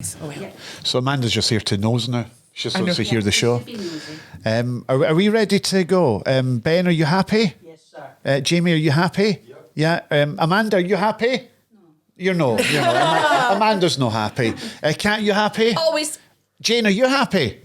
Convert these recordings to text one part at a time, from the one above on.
Oh, well. Yeah. So Amanda's just here to nose now. She just wants to hear the show. Should be nosy. Are we ready to go? Ben, are you happy? Yes, sir. Jamie, are you happy? Yep. Yeah. Amanda, are you happy? No. You're no. Amanda's not happy. Cat, you happy? Always. Jane, are you happy?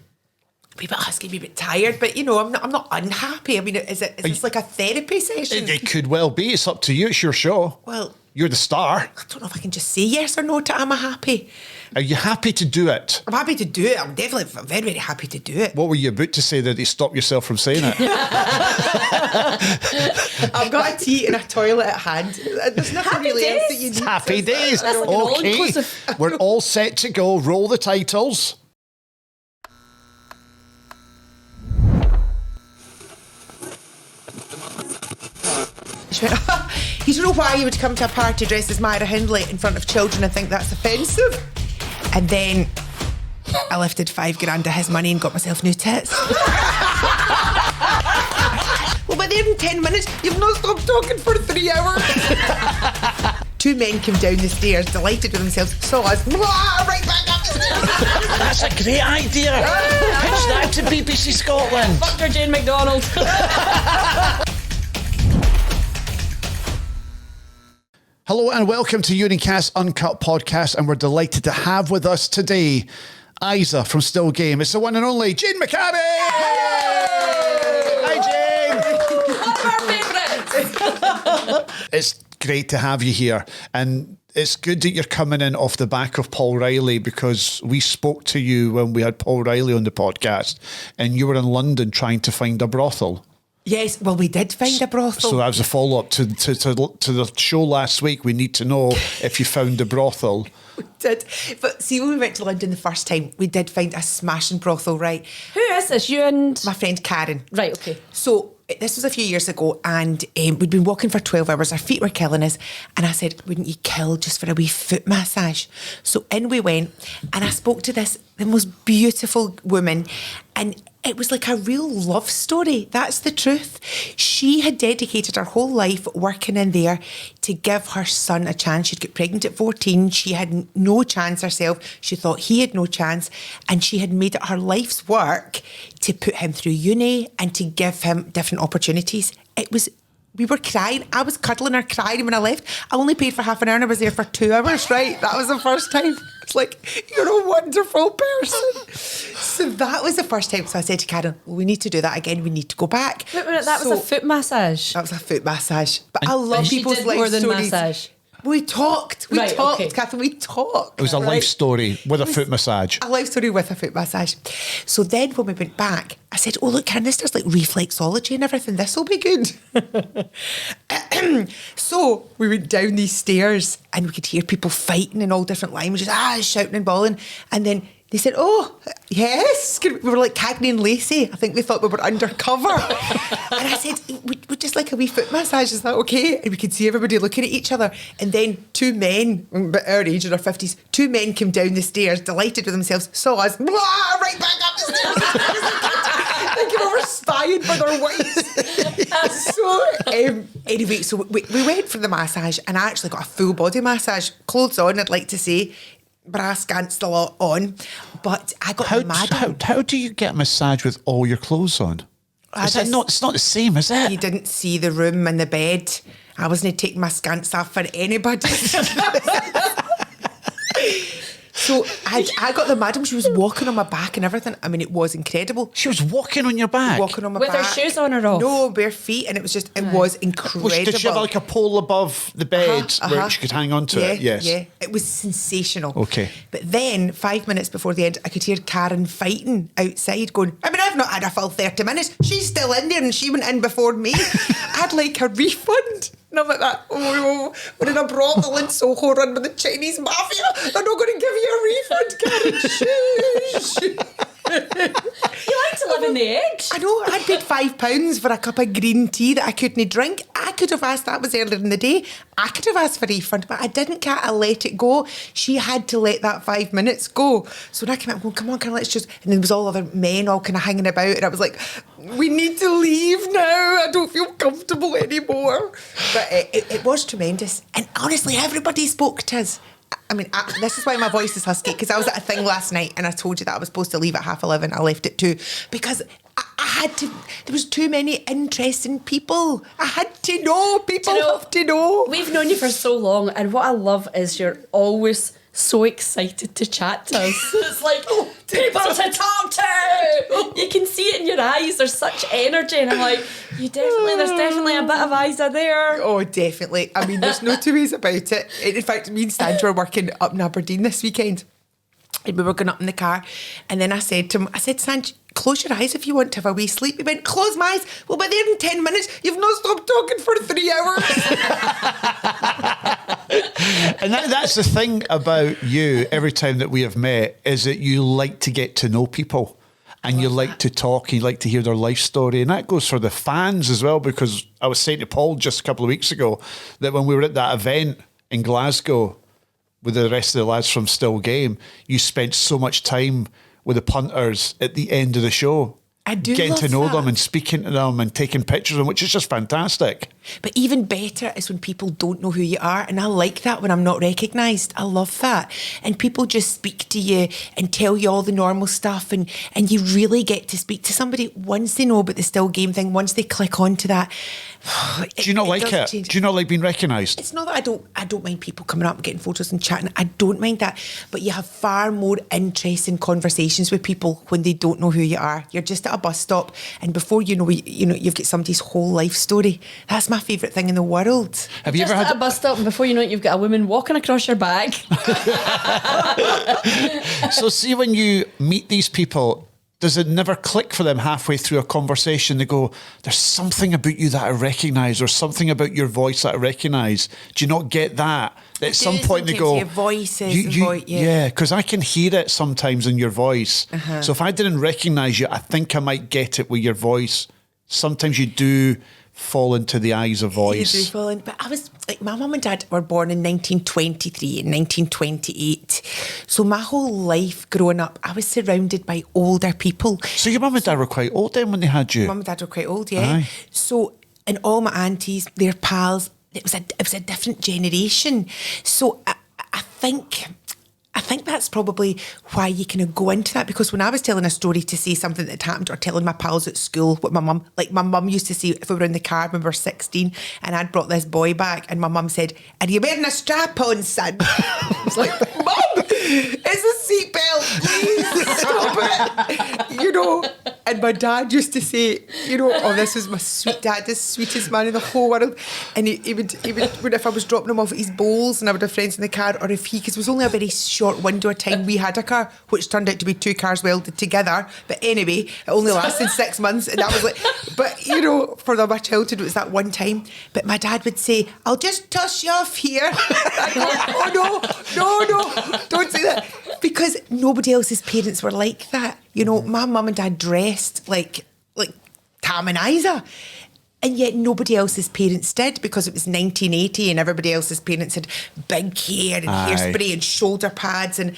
A wee bit husky, a wee bit tired, but you know, I'm not unhappy. I mean, is this like a therapy session? It could well be. It's up to you. It's your show. Well, You're the star. I don't know if I can just say yes or no to am I happy? Are you happy to do it? I'm happy to do it. I'm definitely very, very happy to do it. What were you about to say that you stopped yourself from saying it? I've got a tea and a toilet at hand. There's nothing Happy really else days. that you need. Happy days. That's like an Okay. all-inclusive. We're all set to go. Roll the titles. She went, you don't know why you would come to a party dressed as Myra Hindley in front of children and think that's offensive. And then I lifted $5,000 of his money and got myself new tits. Well, by there in 10 minutes, you've not stopped talking for 3 hours. Two men came down the stairs, delighted with themselves, saw us, blah, right back up the stairs. That's a great idea. Pitch that to BBC Scotland. Dr. Jane McDonald. Hello and welcome to UNCUT's UNCUT podcast, and we're delighted to have with us today Isa from Still Game. It's the one and only Jane McCarry. Hi, Jane. One of our favourites. It's great to have you here, and it's good that you're coming in off the back of Paul Riley, because we spoke to you when we had Paul Riley on the podcast, and you were in London trying to find a brothel. Yes, well, we did find a brothel. So that was a follow-up to the show last week. We need to know if you found the brothel. We did. But see, when we went to London the first time, we did find a smashing brothel, right? Who is this? You and... My friend Karen. Right, okay. So this was a few years ago, and we'd been walking for 12 hours. Our feet were killing us. And I said, wouldn't you kill just for a wee foot massage? So in we went, and I spoke to the most beautiful woman, and it was like a real love story. That's the truth. She had dedicated her whole life working in there to give her son a chance. She'd get pregnant at 14. She had no chance herself. She thought he had no chance. And she had made it her life's work to put him through uni and to give him different opportunities. We were crying. I was cuddling her, crying when I left. I only paid for half an hour and I was there for 2 hours, right? That was the first time. It's like, you're a wonderful person. So that was the first time. So I said to Karen, well, we need to do that again. We need to go back. Wait, that was a foot massage. That was a foot massage. But I love She people's did life more than stories. massage. We talked, Right, okay. Catherine, we talked. It was a life story with a foot massage. A life story with a foot massage. So then when we went back, I said, oh, look, Karen, this does like reflexology and everything. This will be good. So we went down these stairs and we could hear people fighting in all different languages, shouting and bawling. And then they said, oh, yes. We were like Cagney and Lacey. I think they thought we were undercover. And I said, we'd just like a wee foot massage. Is that okay? And we could see everybody looking at each other. And then two men, about our age, in our 50s, two men came down the stairs, delighted with themselves, saw us, blah, right back up the stairs. They came over spying for their wives. Anyway, so we went for the massage, and I actually got a full body massage, clothes on, I'd like to say, bra scant still on, but I got the madam. How do you get a massage with all your clothes on? It's not the same, is it? You didn't see the room and the bed. I wasn't taking my scant stuff for anybody. So I got the madam. She was walking on my back and everything. I mean, it was incredible. She was walking on your back? Walking on my With back. her shoes on or off? No, bare feet. And it was was incredible. Did she have like a pole above the bed where she could hang on to it? Yes. Yeah, it was sensational. Okay. But then, 5 minutes before the end, I could hear Karen fighting outside going, I mean, I've not had a full 30 minutes. She's still in there and she went in before me. I'd like a refund. And I'm like that, we're in a brothel in Soho run by the Chinese mafia. They're not going to give you a refund, Karen. Shush. You like to live in the edge. I know, I'd paid £5 for a cup of green tea that I couldn't drink. I could have asked, that was earlier in the day, I could have asked for a refund, but I didn't, Kat. I let it go. She had to let that 5 minutes go. So when I came out, well, come on, Karen, let's just... And there was all other men all kind of hanging about, and I was like, we need to leave now. I don't feel comfortable anymore. But it was tremendous. And honestly, everybody spoke to us. this is why my voice is husky, because I was at a thing last night and I told you that I was supposed to leave at 11:30. I left at 2 because I had to. There was too many interesting people. I had to know. People have to know. We've known you for so long, and what I love is you're always so excited to chat to us. It's like people to talk to. You can see it in your eyes. There's such energy, and I'm like, there's definitely a bit of Isa there. Oh, definitely. I mean, there's no two ways about it. In fact, me and Sandra were working up in Aberdeen this weekend. And we were going up in the car. And then I said to him, Sanj, close your eyes if you want to have a wee sleep. He went, close my eyes. We'll be there in 10 minutes. You've not stopped talking for 3 hours. And that's the thing about you, every time that we have met, is that you like to get to know people. And you like to talk, and you like to hear their life story. And that goes for the fans as well, because I was saying to Paul just a couple of weeks ago that when we were at that event in Glasgow with the rest of the lads from Still Game, you spent so much time with the punters at the end of the show. I do getting love to know that. them and speaking to them and taking pictures of them, which is just fantastic. But even better is when people don't know who you are. And I like that when I'm not recognised. I love that. And people just speak to you and tell you all the normal stuff. And you really get to speak to somebody once they know about the Still Game thing, once they click onto that. Do you not like it? Change. Do you not like being recognised? It's not that I don't mind people coming up and getting photos and chatting. I don't mind that. But you have far more interesting conversations with people when they don't know who you are. You're just at a bus stop, and before you know, you've got somebody's whole life story. That's my favourite thing in the world. Have you Just ever at had a bus stop, and before you know it, you've got a woman walking across your back. So see, when you meet these people, does it never click for them halfway through a conversation? They go, there's something about you that I recognise, or something about your voice that I recognise. Do you not get that? At some point they go, your voices, yeah, because I can hear it sometimes in your voice. So if I didn't recognise you, I think I might get it with your voice. Sometimes you do fall into the eyes of voice. You do fall in. But I was like, my mum and dad were born in 1923 and 1928. So my whole life growing up, I was surrounded by older people. So your mum and dad were quite old then when they had you? Mum and dad were quite old, yeah. Aye. So, and all my aunties, their pals, it was a different generation. So I think that's probably why you kind of go into that, because when I was telling a story to say something that happened, or telling my pals at school what my mum used to say if we were in the car when we were 16 and I'd brought this boy back, and my mum said, "Are you wearing a strap on, son?" I was like, "Mum, it's a seatbelt, please stop it." And my dad used to say, "Oh, this is my sweet dad, the sweetest man in the whole world." And he would, if I was dropping him off at his bowls and I would have friends in the car, or if because it was only a very short window of time we had a car, which turned out to be 2 cars welded together. But anyway, it only lasted 6 months, and that was like, but for my childhood, it was that one time. But my dad would say, "I'll just toss you off here." I'd go, "Oh no, don't say that," because nobody else's parents were like that. My mum and dad dressed like Tam and Isa. And yet nobody else's parents did, because it was 1980 and everybody else's parents had big hair and hairspray and shoulder pads. And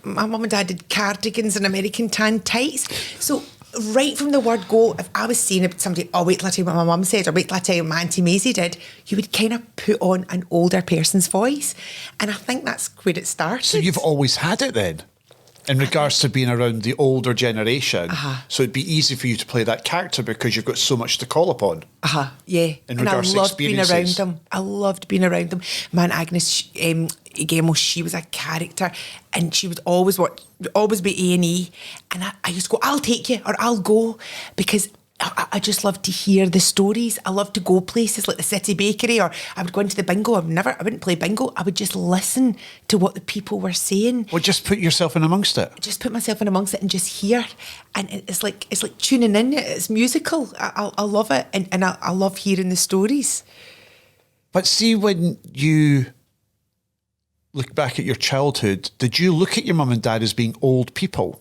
my mum and dad did cardigans and American tan tights. So right from the word go, if I was saying about somebody, "Oh, wait till I tell you what my mum said," or "Wait till I tell you what my Auntie Maisie did," you would kind of put on an older person's voice. And I think that's where it started. So you've always had it then? In regards to being around the older generation, so it'd be easy for you to play that character because you've got so much to call upon. Yeah. In And regards to I loved being around experiences. them. I loved being around them. Man, Agnes Gemo, she was a character, and she would always be A&E, and I used to go, "I'll take you," or "I'll go," because I just love to hear the stories. I love to go places like the City Bakery, or I would go into the bingo. I wouldn't play bingo. I would just listen to what the people were saying. Well, just put yourself in amongst it. Just put myself in amongst it and just hear. And it's like tuning in. It's musical. I love it. And I love hearing the stories. But see, when you look back at your childhood, did you look at your mum and dad as being old people?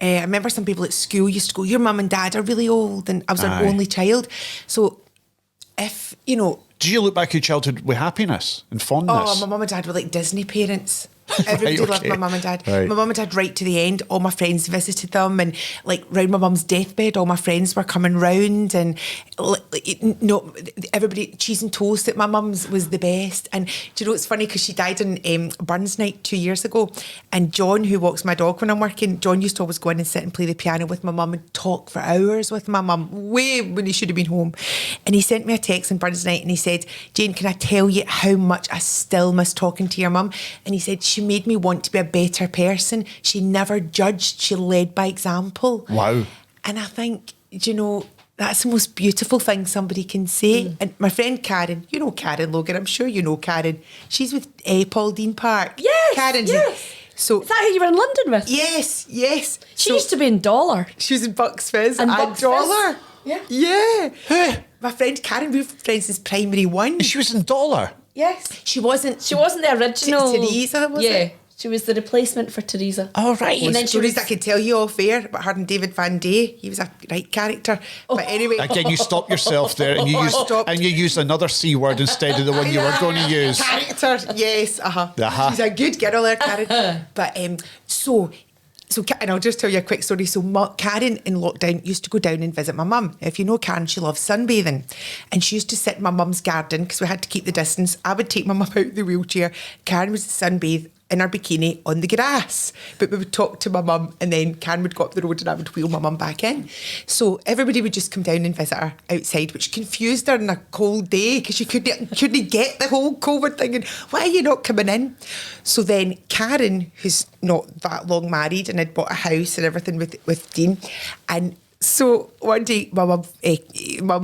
I remember some people at school used to go, "Your mum and dad are really old," and I was an only child. So do you look back at your childhood with happiness and fondness? my mum and dad were like Disney parents. Everybody Right, loved okay. my mum and dad. Right. My mum and dad right to the end. All my friends visited them, and like round my mum's deathbed, all my friends were coming round, and no, everybody cheese and toast at my mum's was the best. And do you know it's funny because she died on Burns Night 2 years ago, and John, who walks my dog when I'm working, John used to always go in and sit and play the piano with my mum and talk for hours with my mum, way when he should have been home. And he sent me a text on Burns Night and he said, Jane, can I tell you how much I still miss talking to your mum? And he said, she made me want to be a better person. She never judged, she led by example. Wow. And I think, you know, that's the most beautiful thing somebody can say. And my friend Karen, you know Karen Logan, I'm sure you know Karen. She's with Paul Dean Park. Yes, Karen's yes. So Is that who you were in London with? yes. She So used to be in Dollar. she was in Bucks Fizz And and Bucks Dollar. Fizz. Yeah. My friend Karen, we were friends since primary one. She was in Dollar. Yes. She wasn't. She wasn't the original. Teresa, was yeah. it? She was the replacement for Teresa. Oh, right. And then she Stories was... I could tell you off air about her and David Van Day. He was a right character. But anyway. Again, you stop yourself there and I stopped. you used another C word instead of the one you were going to use. Character, yes. Uh-huh. She's a good girl, her Karen. But so, and I'll just tell you a quick story. So Karen in lockdown used to go down and visit my mum. If you know Karen, she loves sunbathing. And she used to sit in my mum's garden because we had to keep the distance. I would take my mum out the wheelchair. Karen would sunbathe in her bikini on the grass. But we would talk to my mum and then Karen would go up the road and I would wheel my mum back in. So everybody would just come down and visit her outside, which confused her on a cold day because she couldn't get the whole COVID thing and why are you not coming in? So then Karen, who's not that long married and had bought a house and everything with Dean, and so one day my mum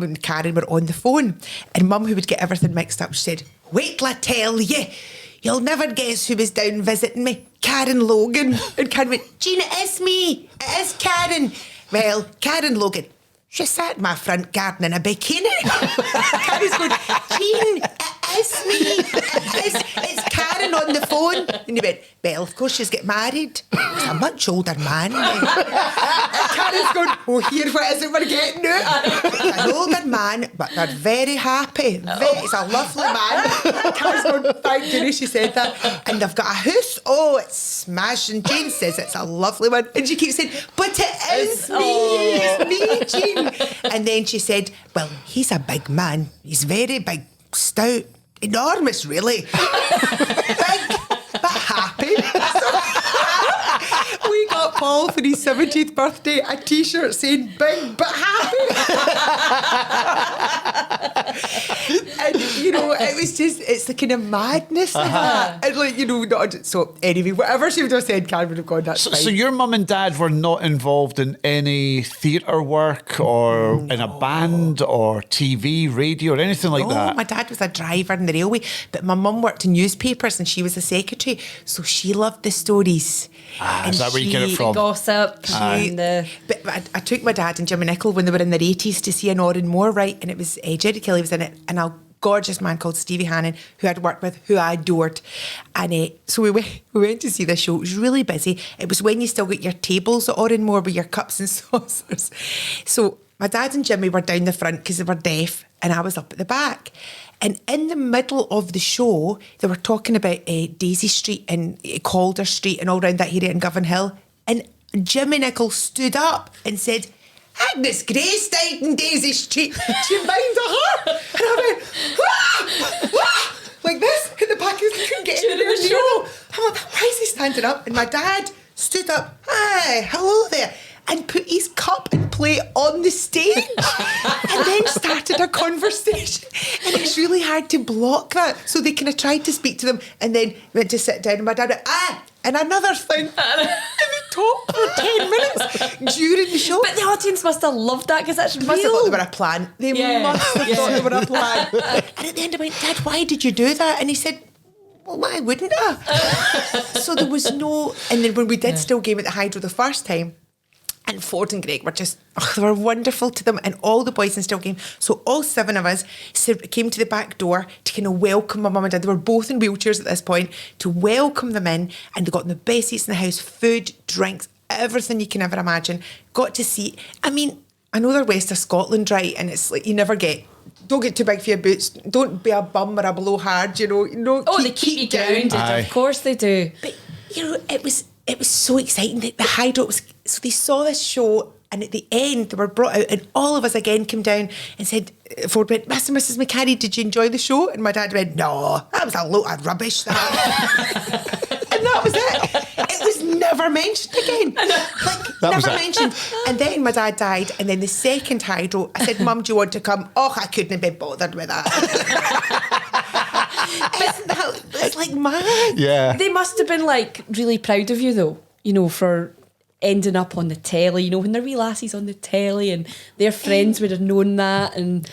and Karen were on the phone and mum, who would get everything mixed up, she said, wait till I tell you. You'll never guess who was down visiting me. Karen Logan. And Karen went, Jean, it is me. It is Karen. Well, Karen Logan, she sat in my front garden in a bikini. Karen's going, Jean, it is me. It's Karen on the phone. And he went, well, of course she's get married. He's a much older man. And Karen's going, oh, here, what is it we're getting now? An older man, but they're very happy. He's a lovely man. Karen's going, thank goodness she said that. And they've got a house. Oh, it's smashing. Jane says it's a lovely one. And she keeps saying, but it is me. It's me, Jean. And then she said, well, he's a big man. He's very big, stout, enormous, really. Big, but happy. We got Paul for his 70th birthday a t-shirt saying big but happy. And you know, it was just, it's the kind of madness of that. And like, you know, so anyway, whatever she would have said, Karen would have gone, that's fine. So your mum and dad were not involved in any theatre work or in a band or TV, radio or anything like that? My dad was a driver in the railway, but my mum worked in newspapers and she was a secretary, so she loved the stories. Is that where you get it from? Gossip. And, But I took my dad and Jimmy Nicholl when they were in their 80s to see An Oran Moor, right? And it was Jerry Kelly was in it, and a gorgeous man called Stevie Hannon, who I'd worked with, who I adored. And so we went to see this show. It was really busy. It was when you still got your tables at Oran Moor with your cups and saucers. So my dad and Jimmy were down the front because they were deaf, and I was up at the back. And in the middle of the show, they were talking about Daisy Street and Calder Street and all around that area in Govan Hill. And Jimmy Nicholl stood up and said, Agnes Grace died in Daisy Street. Do you mind her? And I went, wah, wah, like this. And the back couldn't get in the show. I'm like, why is he standing up? And my dad stood up, hi, hello there, and put his cup and plate on the stage and then started a conversation. And it's really hard to block that. So they kind of tried to speak to them and then went to sit down and my dad went, and another thing. And they talked for 10 minutes during the show. But the audience must have loved that because that's real. Must have thought they were a plan. They must have thought they were a plan. And at the end I went, Dad, why did you do that? And he said, well, why wouldn't I? So there was no... And then when we did Still Game at the Hydro the first time, and Ford and Greg were just, they were wonderful to them, and all the boys in Still Game. So all 7 of us came to the back door to kind of welcome my mum and dad. They were both in wheelchairs at this point, to welcome them in, and they got the best seats in the house, food, drinks, everything you can ever imagine. Got to see, I mean, I know they're west of Scotland, right? And it's like, you never get don't get too big for your boots. Don't be a bum or a blowhard, you know. No, They keep you grounded. Aye. Of course they do. But, you know, it was so exciting that the hydro was... So they saw this show, and at the end, they were brought out, and all of us again came down and said, Ford went, Mr. and Mrs. McCarry, did you enjoy the show? And my dad went, no, that was a load of rubbish, that. And that was it. It was never mentioned again. was Never it. mentioned. And then my dad died, and then the second hydro, I said, Mum, do you want to come? Oh, I couldn't have been bothered with that. It's like mad. Yeah. They must have been like really proud of you though, you know, for ending up on the telly, you know, when the wee lassies on the telly and their friends would have known that. And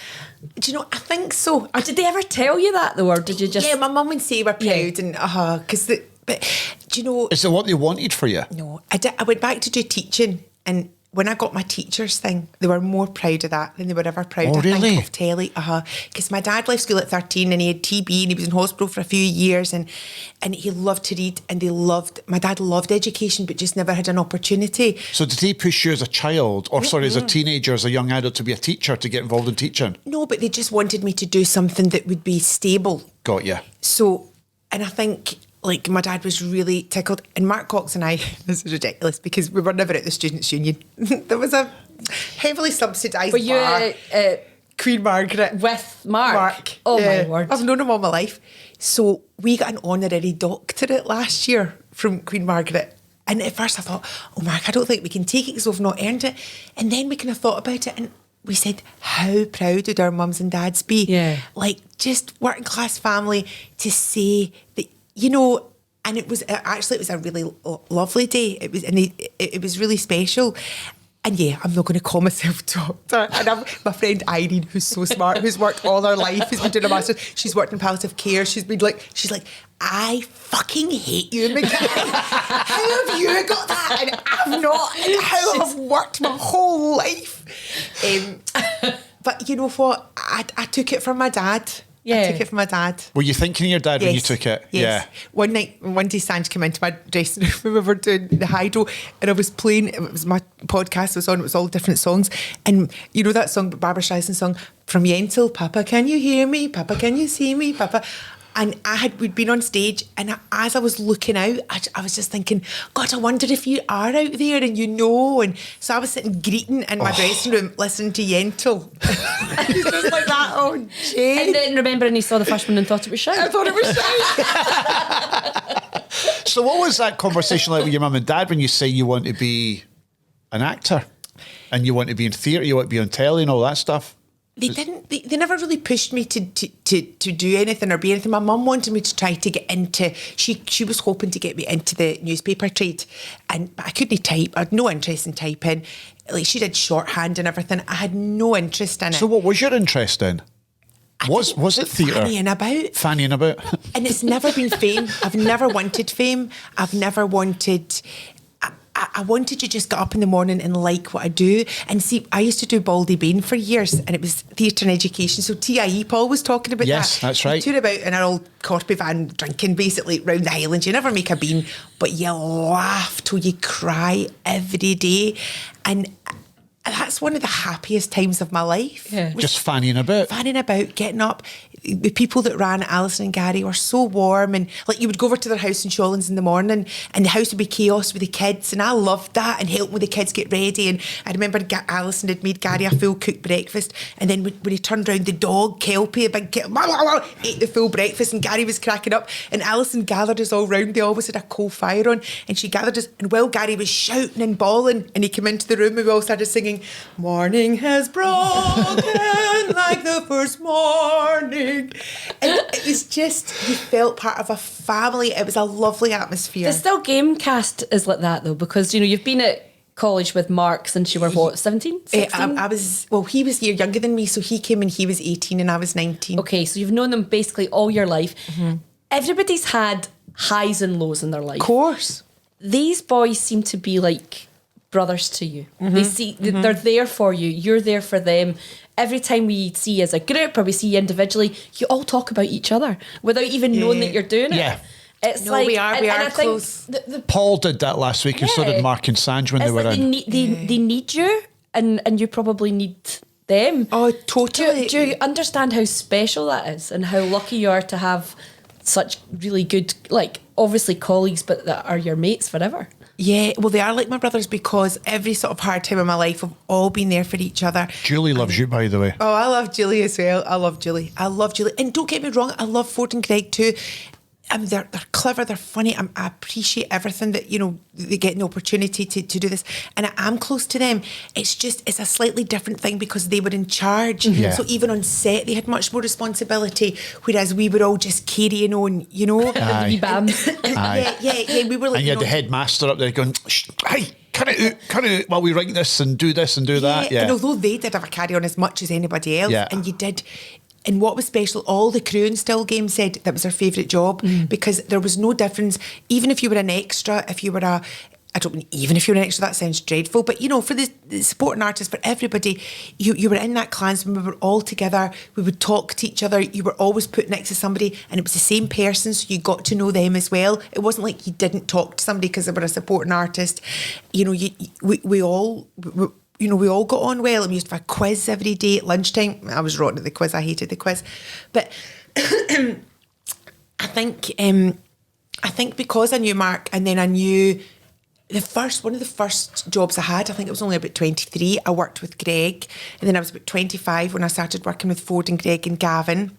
do you know, I think so. or did they ever tell you that though, or did you just... Yeah, my mum would say we're proud, Yeah. and because but do you know? Is it what they wanted for you? No, I went back to do teaching, and when I got my teachers thing, they were more proud of that than they were ever proud, Oh, I really? think, of telly. Because my dad left school at 13 and he had TB and he was in hospital for a few years, and he loved to read, and my dad loved education but just never had an opportunity. So did he push you as a child, or sorry, as a teenager, as a young adult, to be a teacher, to get involved in teaching? No, but they just wanted me to do something that would be stable. Got you. So, and I think, like, my dad was really tickled. And Mark Cox and I, this is ridiculous because we were never at the Students' Union. There was a heavily subsidised Were you bar. Queen Margaret. with Mark? Oh, Yeah. my word. I've known him all my life. So we got an honorary doctorate last year from Queen Margaret. And at first I thought, oh, Mark, I don't think we can take it because we've not earned it. And then we kind of thought about it, and we said, how proud would our mums and dads be? Yeah. Like, just working class family to say that, you know, and it was a really lovely day. It was, and it was really special. And yeah, I'm not going to call myself doctor. And my friend Irene, who's so smart, who's worked all her life, who's been doing a master's, she's worked in palliative care. She's like, I fucking hate you, McCarry. How have you got that? And I've not. And how I've worked my whole life. But you know what? I took it from my dad. Yeah. I took it from my dad. Were you thinking of your dad when you Yes, took it? yes. One night, one day, Sanj came into my dressing room when we were doing the hydro, and I was playing. It was my podcast was on. It was all different songs, and you know that song, Barbara Streisand song from Yentl, Papa, can you hear me? Papa, can you see me? Papa. And we'd been on stage, and as I was looking out, I was just thinking, God, I wonder if you are out there and you know. And so I was sitting greeting in my dressing room, listening to Yentl. It's just like that. Oh, Jane. And then remembering he saw the first one and thought it was shite. I thought it was shite. So what was that conversation like with your mum and dad when you say you want to be an actor and you want to be in theatre, you want to be on telly and all that stuff? They didn't. They never really pushed me to do anything or be anything. My mum wanted me to try to get into. She was hoping to get me into the newspaper trade, but I couldn't type. I had no interest in typing. Like, she did shorthand and everything. I had no interest in it. So what was your interest in? Was it theatre? Fannying about. Fannying about. And it's never been fame. I've never wanted fame. I've never wanted... I wanted to just get up in the morning and like what I do. And see, I used to do Baldy Bain for years, and it was theatre and education. So TIE, Paul was talking about that. Yes, that's right. You tour about in our old Corpy van drinking basically round the Highlands. You never make a bean, but you laugh till you cry every day. And that's one of the happiest times of my life. Yeah. Just fannying about. Fanning about, getting up. The people that ran Alison and Gary were so warm, and like you would go over to their house in Shawlands in the morning and the house would be chaos with the kids, and I loved that, and helping with the kids get ready. And I remember Alison had made Gary a full cooked breakfast, and then when he turned round, the dog Kelpie, a big kid, ate the full breakfast, and Gary was cracking up, and Alison gathered us all round. They always had a coal fire on, and she gathered us, and while Gary was shouting and bawling, and he came into the room and we all started singing, morning has broken like the first morning. And it was just, you felt part of a family. It was a lovely atmosphere. The still game cast is like that though, because you know you've been at college with Mark since you were what, 17, 16? I was, well, he was a year younger than me, so he came and he was 18 and I was 19. Okay, so you've known them basically all your life. Mm-hmm. Everybody's had highs and lows in their life. Of course. These boys seem to be like brothers to you. Mm-hmm. They're there for you. You're there for them. Every time we see you as a group or we see you individually, you all talk about each other without even knowing that you're doing it. Yeah. It's No, like we are I think close. Paul did that last week, and so did Mark and Sanj when they it's were like in. they need you, and you probably need them. Oh, totally. Do you understand how special that is and how lucky you are to have such really good, like, obviously colleagues, but that are your mates forever? Yeah, well, they are like my brothers because every sort of hard time in my life, we've all been there for each other. Julie loves you, by the way. Oh, I love Julie as well. I love Julie. And don't get me wrong, I love Ford and Greg too. They're clever, they're funny. I appreciate everything that, they get an opportunity to do this. And I am close to them. It's a slightly different thing because they were in charge. Yeah. So even on set, they had much more responsibility, whereas we were all just carrying on, Aye. Wee bams. Yeah, we were like... And you had the headmaster up there going, "Shh, hey, cut it out while we write this and do this and do that." Yeah. And although they did have a carry on as much as anybody else, Yeah. and you did... And what was special, all the crew in Still Game said that was their favourite job because there was no difference. Even if you were an extra, if you were I don't mean even if you were an extra, that sounds dreadful, but for the supporting artists, for everybody, you were in that clansman, we were all together, we would talk to each other, you were always put next to somebody and it was the same person, so you got to know them as well. It wasn't like you didn't talk to somebody because they were a supporting artist. We all got on well, and we used to have a quiz every day at lunchtime. I was rotten at the quiz. I hated the quiz. But I think because I knew Mark, and then I knew one of the first jobs I had, I think it was only about 23, I worked with Greg, and then I was about 25 when I started working with Ford and Greg and Gavin.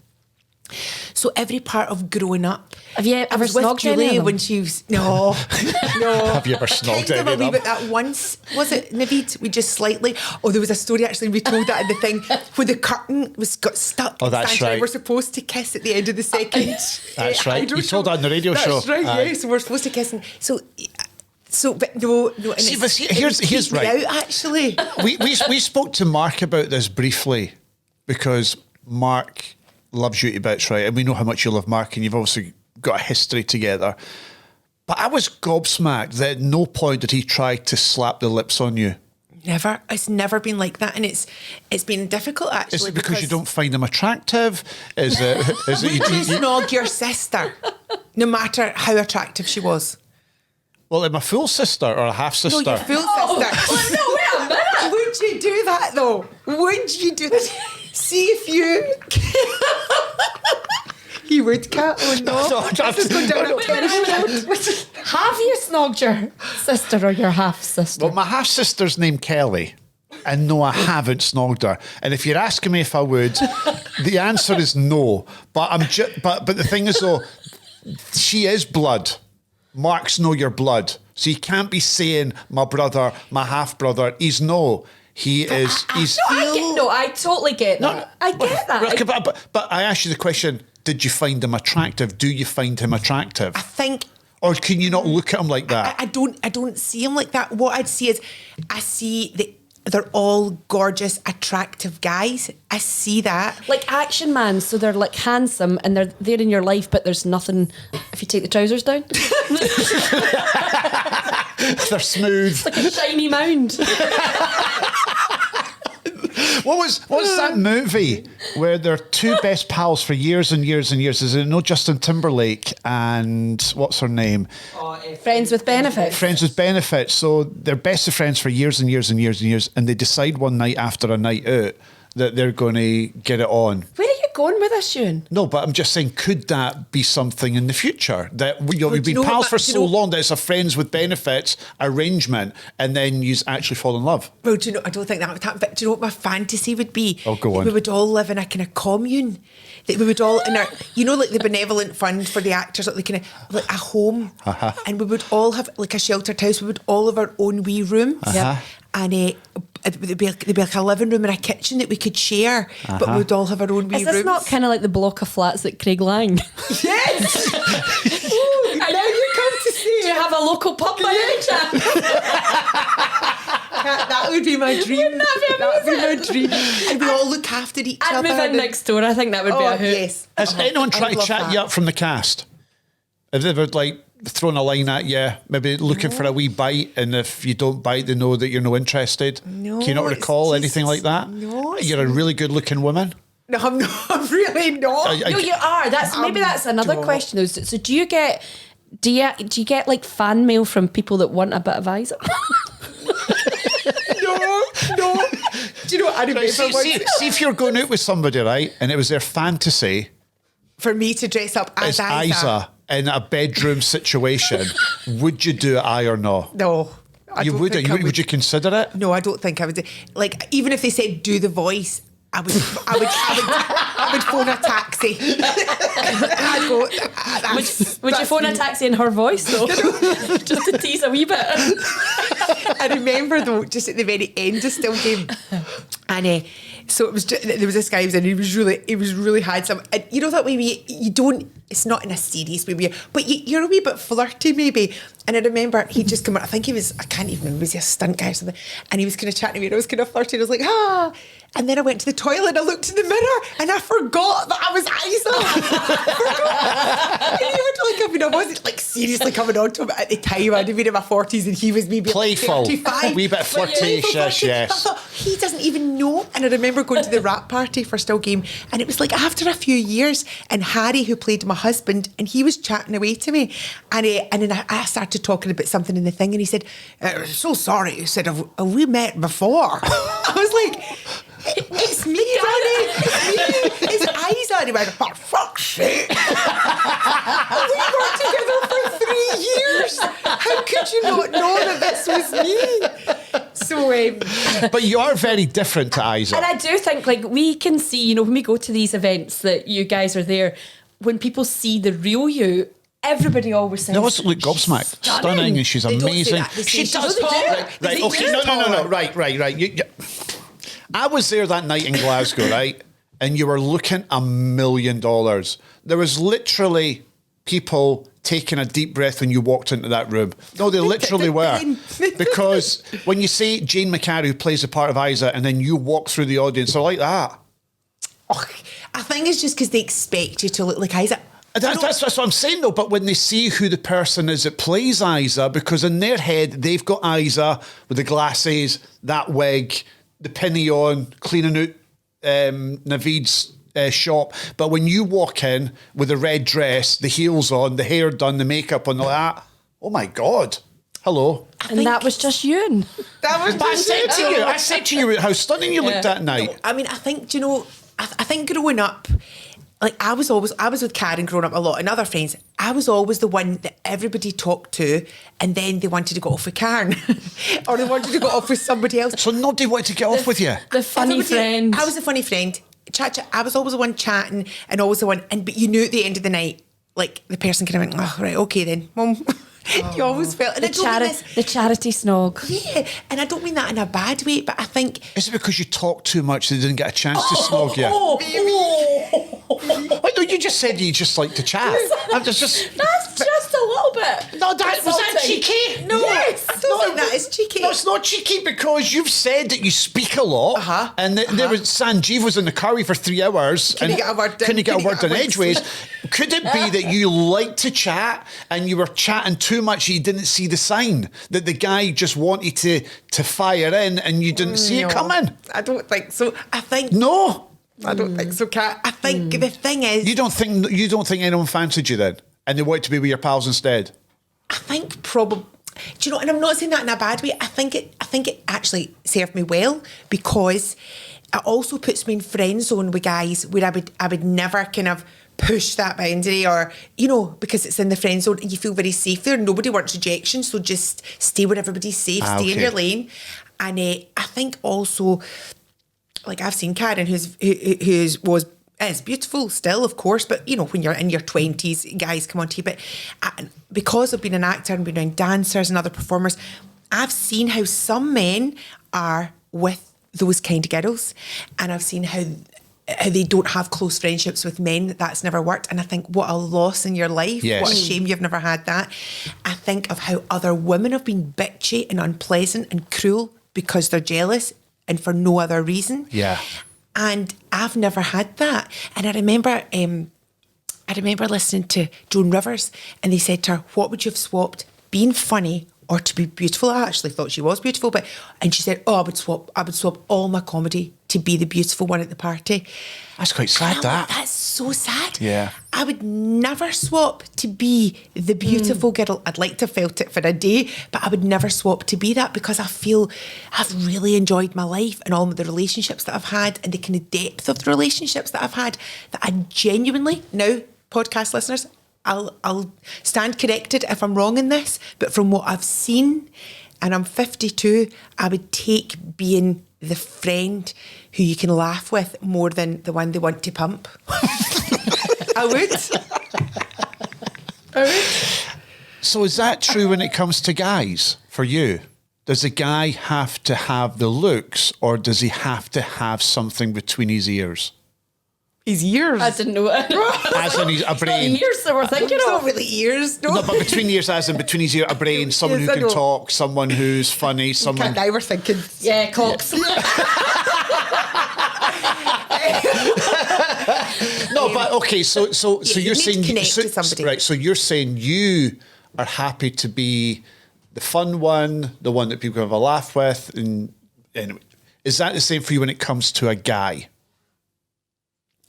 So every part of growing up, Have you I ever was with snogged any of Julie them? when she was no. Have you ever snogged Kind of any a of wee them? bit that once, was it, Naveed? We just slightly. Oh, there was a story actually. We told that in the thing where the curtain got stuck. Oh, that's and right. We're supposed to kiss at the end of the second. That's right. idol You told show. that on the radio show. That's right. Aye. Yeah. So we're supposed to kiss, and so, but no. And See, it's- but see, it here's would keep me right. out, actually. we spoke to Mark about this briefly because Mark loves you to bits, right? And we know how much you love Mark, and you've obviously got a history together. But I was gobsmacked that at no point did he try to slap the lips on you. Never. It's never been like that, and it's been difficult actually. Is it because you don't find him attractive? Is it? Would you snog your sister, no matter how attractive she was? Well, am I a full sister or a half No, sister? your full sister. No, wait a minute. Would you do that though? Would you do that? See if you. He would, Cat. Oh no! This is going down a terrorist road. Have you snogged your sister or your half sister? Well, my half sister's named Kelly. And no, I haven't snogged her. And if you're asking me if I would, the answer is no. But but the thing is though, she is blood. Mark's know your blood. So you can't be saying my brother, my half brother. He's he's I totally get that. I get that. Okay, but I asked you the question, did you find him attractive? Do you find him attractive? I think. Or can you not look at him like that? I don't see him like that. What I'd see is, I see that they're all gorgeous, attractive guys. I see that. Like action man, so they're like handsome and they're there in your life, but there's nothing if you take the trousers down. They're smooth. Like a shiny mound. What's that movie where they're two best pals for years and years and years? Is it no Justin Timberlake and what's her name? Friends with benefits. Friends with benefits. So they're best of friends for years and years and years and years, and they decide one night after a night out that they're going to get it on. Where are you going with this, Ewan? No, but I'm just saying, could that be something in the future? That we've do been you know pals what, for do you so know- long that it's a friends with benefits arrangement, and then you actually fall in love. Well, do you know? I don't think that would happen. But do you know what my fantasy would be? Oh, go on. We would all live in a kind of commune. That we would all in our, like the benevolent fund for the actors, like kind of like a home, and we would all have like a sheltered house. We would all have our own wee rooms, and there'd be like a living room and a kitchen that we could share, but we would all have our own wee Is this rooms. not kind of like the block of flats at Craig Lang? Yes. Ooh, now you come to see. Do you have a local pub by any chance? That would be my dream. Wouldn't that be That'd be my dream. And we all look after each I'd other. move in and- next door. I think that would be Oh a hoot. yes. Has anyone I tried to love chat that. you up from the cast? Have they ever thrown a line at you, maybe looking for a wee bite, and if you don't bite, they know that you're no interested? No, Can you not it's recall just- anything like that? no, it's You're a really good-looking woman. No, I'm not. I'm really not. No, you are. That's another not. question. Though. So do you get like fan mail from people that want a bit of eyes? No. Do you know what I remember? See if you're going out with somebody, right, and it was their fantasy For me to dress up as Isa in a bedroom situation, would you do it, aye or no? No. You would. Would you consider it? No, I don't think I would. Like, even if they said do the voice, I would phone a taxi. I'd go. Would you phone a taxi in her voice though, just to tease a wee bit? I remember though, just at the very end of Still Game, and so it was. There was this guy who was in. He was really handsome. And you know that way you don't. It's not in a serious way, but you're a wee bit flirty maybe. And I remember he'd just come out. I think he was. I can't even remember. Was he a stunt guy or something? And he was kind of chatting to me, and I was kind of flirty. And I was like, ah. And then I went to the toilet and I looked in the mirror and I forgot that I was Isa. I wasn't like seriously coming on to him at the time. I'd been in my 40s and he was maybe playful, like 35. wee bit flirtatious, yes. I thought, he doesn't even know. And I remember going to the rap party for Still Game, and it was like after a few years, and Harry, who played my husband, and he was chatting away to me, and then I started talking about something in the thing, and he said, "So sorry," he said, "have we met before?" I was like, "It's me, Danny. It's Isa." And he went, "For fuck's sake. We worked together for 3 years. How could you not know that this was me?" So, but you are very different to Isa. And I do think, like, we can see, when we go to these events that you guys are there, when people see the real you, everybody always says, they always look gobsmacked. Stunning, and she's They don't say amazing. that. They say She does. they do. Right, They okay, do. no. Right. I was there that night in Glasgow, right? And you were looking $1 million. There was literally people taking a deep breath when you walked into that room. No, they literally were. Because when you see Jane McCarry, who plays the part of Isa, and then you walk through the audience, they're like that. Oh, I think it's just because they expect you to look like Isa. That's what I'm saying, though. But when they see who the person is that plays Isa, because in their head, they've got Isa with the glasses, that wig, the pinny on, cleaning out Naveed's shop. But when you walk in with the red dress, the heels on, the hair done, the makeup on, that, oh my God. Hello. And that was just you. That was But I said to you how stunning you looked that night. No, I mean, I think, I think growing up, like I was with Karen growing up a lot and other friends. I was always the one that everybody talked to, and then they wanted to go off with Karen or they wanted to go off with somebody else. So nobody wanted to get off with you? The funny friend. I was the funny friend. Chat. I was always the one chatting and always the one. But you knew at the end of the night, like the person kind of went, "Oh, right, okay then, Mum." You always felt, and the charity snog. Yeah, and I don't mean that in a bad way, but I think is it because you talked too much they didn't get a chance to snog you? Wait, no, you just said you just like to chat. That's just a little bit. No, was that cheeky? no, Yes. I don't think that is cheeky. No, it's not cheeky because you've said that you speak a lot, and there was Sanjeev was in the curry for 3 hours. Couldn't get a word in. Couldn't get a Couldn't word get in a word. edgeways. Could it be that you like to chat and you were chatting too much? You didn't see the sign that the guy just wanted to fire in, and you didn't see it coming. I don't think so. I think No, I don't think so, Kat. I think the thing is, you don't think anyone fancied you then, and they want to be with your pals instead. I think probably. Do you know? And I'm not saying that in a bad way. I think it actually served me well because it also puts me in friend zone with guys where I would never kind of push that boundary, or because it's in the friend zone and you feel very safe there. Nobody wants rejection, so just stay where everybody's safe. Stay in your lane. And I think also, like I've seen Karen, is beautiful still, of course, but when you're in your 20s, guys come on to you. But because I've been an actor and been around dancers and other performers, I've seen how some men are with those kind of girls, and I've seen how they don't have close friendships with men. That's never worked. And I think what a loss in your life. Yes. What a shame you've never had that. I think of how other women have been bitchy and unpleasant and cruel because they're jealous and for no other reason. Yeah. And I've never had that. And I remember listening to Joan Rivers, and they said to her, what would you have swapped, being funny or to be beautiful? I actually thought she was beautiful, and she said, I would swap all my comedy to be the beautiful one at the party. That's quite And sad, I'm that. like, that's so sad. Yeah. I would never swap to be the beautiful girl. I'd like to have felt it for a day, but I would never swap to be that, because I feel I've really enjoyed my life and all of the relationships that I've had and the kind of depth of the relationships that I've had, that I genuinely, now, podcast listeners, I'll stand corrected if I'm wrong in this, but from what I've seen, and I'm 52, I would take being the friend who you can laugh with more than the one they want to pump. I would. So is that true when it comes to guys for you? Does a guy have to have the looks, or does he have to have something between his ears? His ears. I didn't know it. As in a brain. Years that we're thinking It's not of. really ears, no. No, but between the ears, as in between his ear, a brain, someone Yes, who I can know. talk, someone who's funny, someone... Now we're thinking. Yeah, cocks. No, but okay, so you you're need to saying... connect so, to somebody. Right, so you're saying you are happy to be the fun one, the one that people have a laugh with, and anyway. Is that the same for you when it comes to a guy?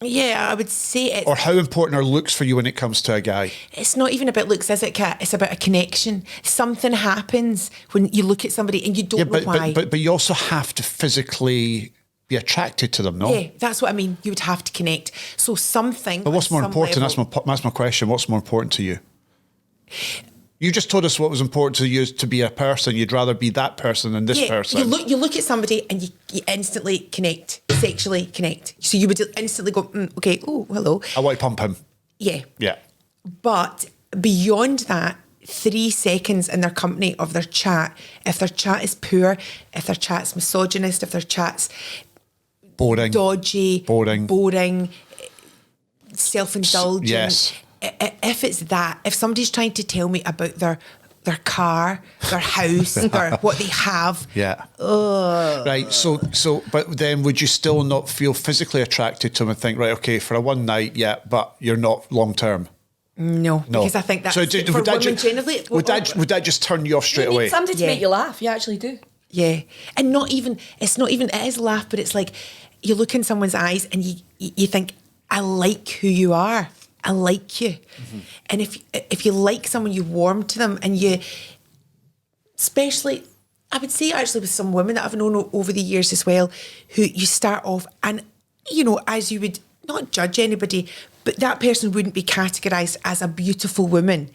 Yeah, I would say it. Or how important are looks for you when it comes to a guy? It's not even about looks, is it, Kat? It's about a connection. Something happens when you look at somebody and you don't know why. But you also have to physically be attracted to them, no? Yeah, that's what I mean. You would have to connect. So something. But what's on more some important? level- That's my question. What's more important to you? You just told us what was important to you is to be a person. You'd rather be that person than this person. You look at somebody and you instantly connect, sexually connect. So you would instantly go, okay, oh, hello. I want to pump him. Yeah. Yeah. But beyond that, 3 seconds in their company of their chat, if their chat is poor, if their chat's misogynist, if their chat's Boring. dodgy, Boring. self-indulgent. Yes. If it's that, if somebody's trying to tell me about their car, their house, what they have. Yeah. Right. So, but then would you still not feel physically attracted to him and think, right, okay, for a one night, yeah, but you're not long term? No, No. because I think that's So for would that women ju- generally. Would that just turn you off straight You need away? somebody to Yeah. make you laugh. You actually do. Yeah, and it is laugh, but it's like you look in someone's eyes and you think, I like who you are. I like you. Mm-hmm. And if you like someone, you warm to them, and you, especially, I would say actually with some women that I've known over the years as well, who you start off and, as you would not judge anybody, but that person wouldn't be categorised as a beautiful woman.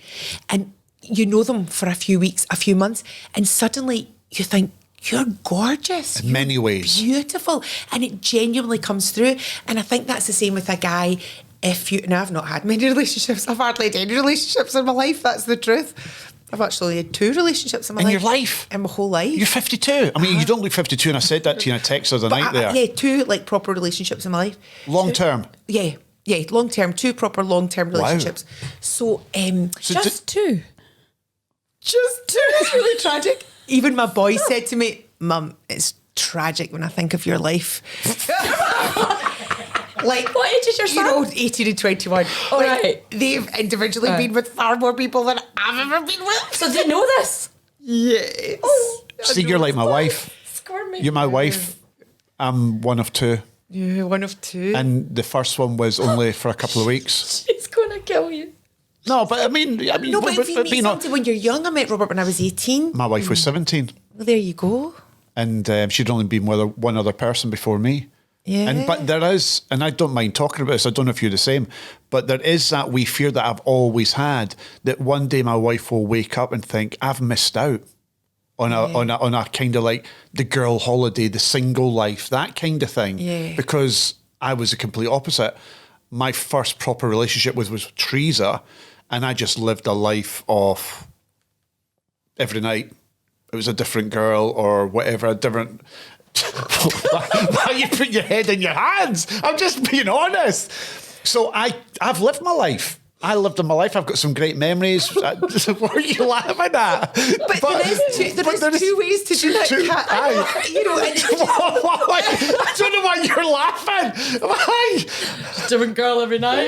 And you know them for a few weeks, a few months, and suddenly you think, you're gorgeous. In many ways. Beautiful. And it genuinely comes through. And I think that's the same with a guy. Now I've not had many relationships. I've hardly had any relationships in my life. That's the truth. I've actually had 2 relationships in my life. your life? In my whole life. You're 52. I mean, you don't look 52, and I said that to you in a text the other night there. Yeah, 2 like proper relationships in my life. Long term. Yeah, long term. 2 proper long term relationships. So, Just 2. Just 2 is really tragic. Even my boy said to me, Mum, it's tragic when I think of your life. Like, What age is your son? 18 and 21. All Like, right. they've individually been with far more people than I've ever been with. So do you know this? Yes. See, you're like my wife. Squirmy. You're my wife. I'm one of 2. You're one of 2. And the first one was only for a couple of weeks. She's going to kill you. No, but I mean, no, but if you meet being somebody when you're young, I met Robert when I was 18. my wife was 17, Well, there you go. and she'd only been with one other person before me. Yeah. But there is, and I don't mind talking about this, I don't know if you're the same, but there is that wee fear that I've always had that one day my wife will wake up and think, I've missed out on a kind of like the girl holiday, the single life, that kind of thing. Yeah. Because I was the complete opposite. My first proper relationship was Teresa, and I just lived a life of every night it was a different girl or whatever, a different... Why you put your head in your hands? I'm just being honest. So I've lived my life. I lived in my life. I've got some great memories. What are you laughing at? But there is two ways to do that, Cat. You know, I don't know why you're laughing. Why? Different girl every night.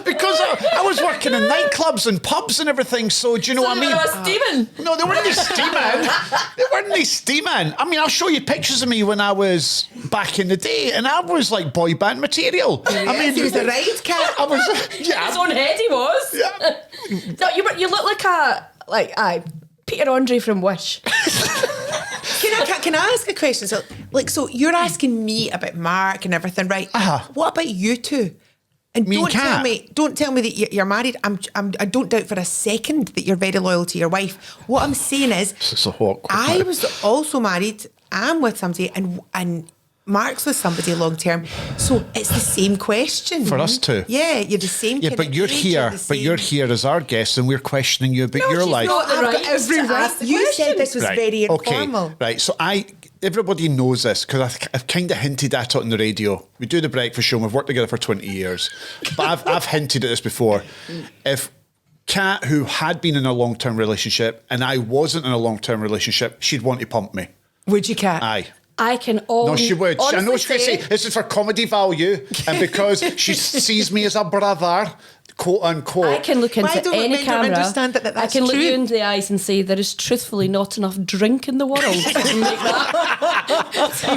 Because I was working in nightclubs and pubs and everything. So do you know what I mean? Steaming. No, they weren't steaming. They weren't steaming. I mean, I'll show you pictures of me when I was back in the day, and I was like boy band material. I mean, he was the right Cat. I was. Yeah. His own head he was. Yeah. No, you look like Peter Andre from Wish. Can I ask a question? So you're asking me about Mark and everything, right? What about you two? And Me and don't tell me that you're married. I don't doubt for a second that you're very loyal to your wife. What I'm saying is, It's a hot I was also married. I'm with somebody, and Mark's with somebody long term. So it's the same question for us too. Yeah, you're the same. Yeah, but you're here. But you're here as our guest, and we're questioning you about your life. not the I've right got every to right. ask the You question. said this was very informal. Okay, right. So everybody knows this because I've kind of hinted at it on the radio. We do the breakfast show and we've worked together for 20 years. But I've hinted at this before. If Kat, who had been in a long-term relationship and I wasn't in a long-term relationship, she'd want to pump me. Would you, Cat? Aye. I can all. No, she would. I know she's going to say this is for comedy value, and because she sees me as a brother, quote unquote. I can look into any men camera. don't understand that that's I can look true. you in the eyes and say there is truthfully not enough drink in the world to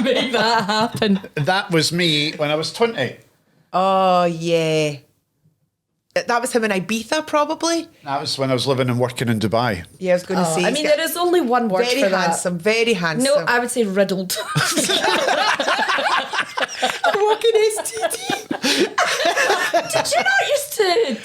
make that happen. That was me when I was 20. Oh yeah. That was him in Ibiza, probably. That was when I was living and working in Dubai. Yeah, I was going to say. I mean, there is only one word very for that. handsome, very handsome. No, I would say riddled. walking STD. Did you not used to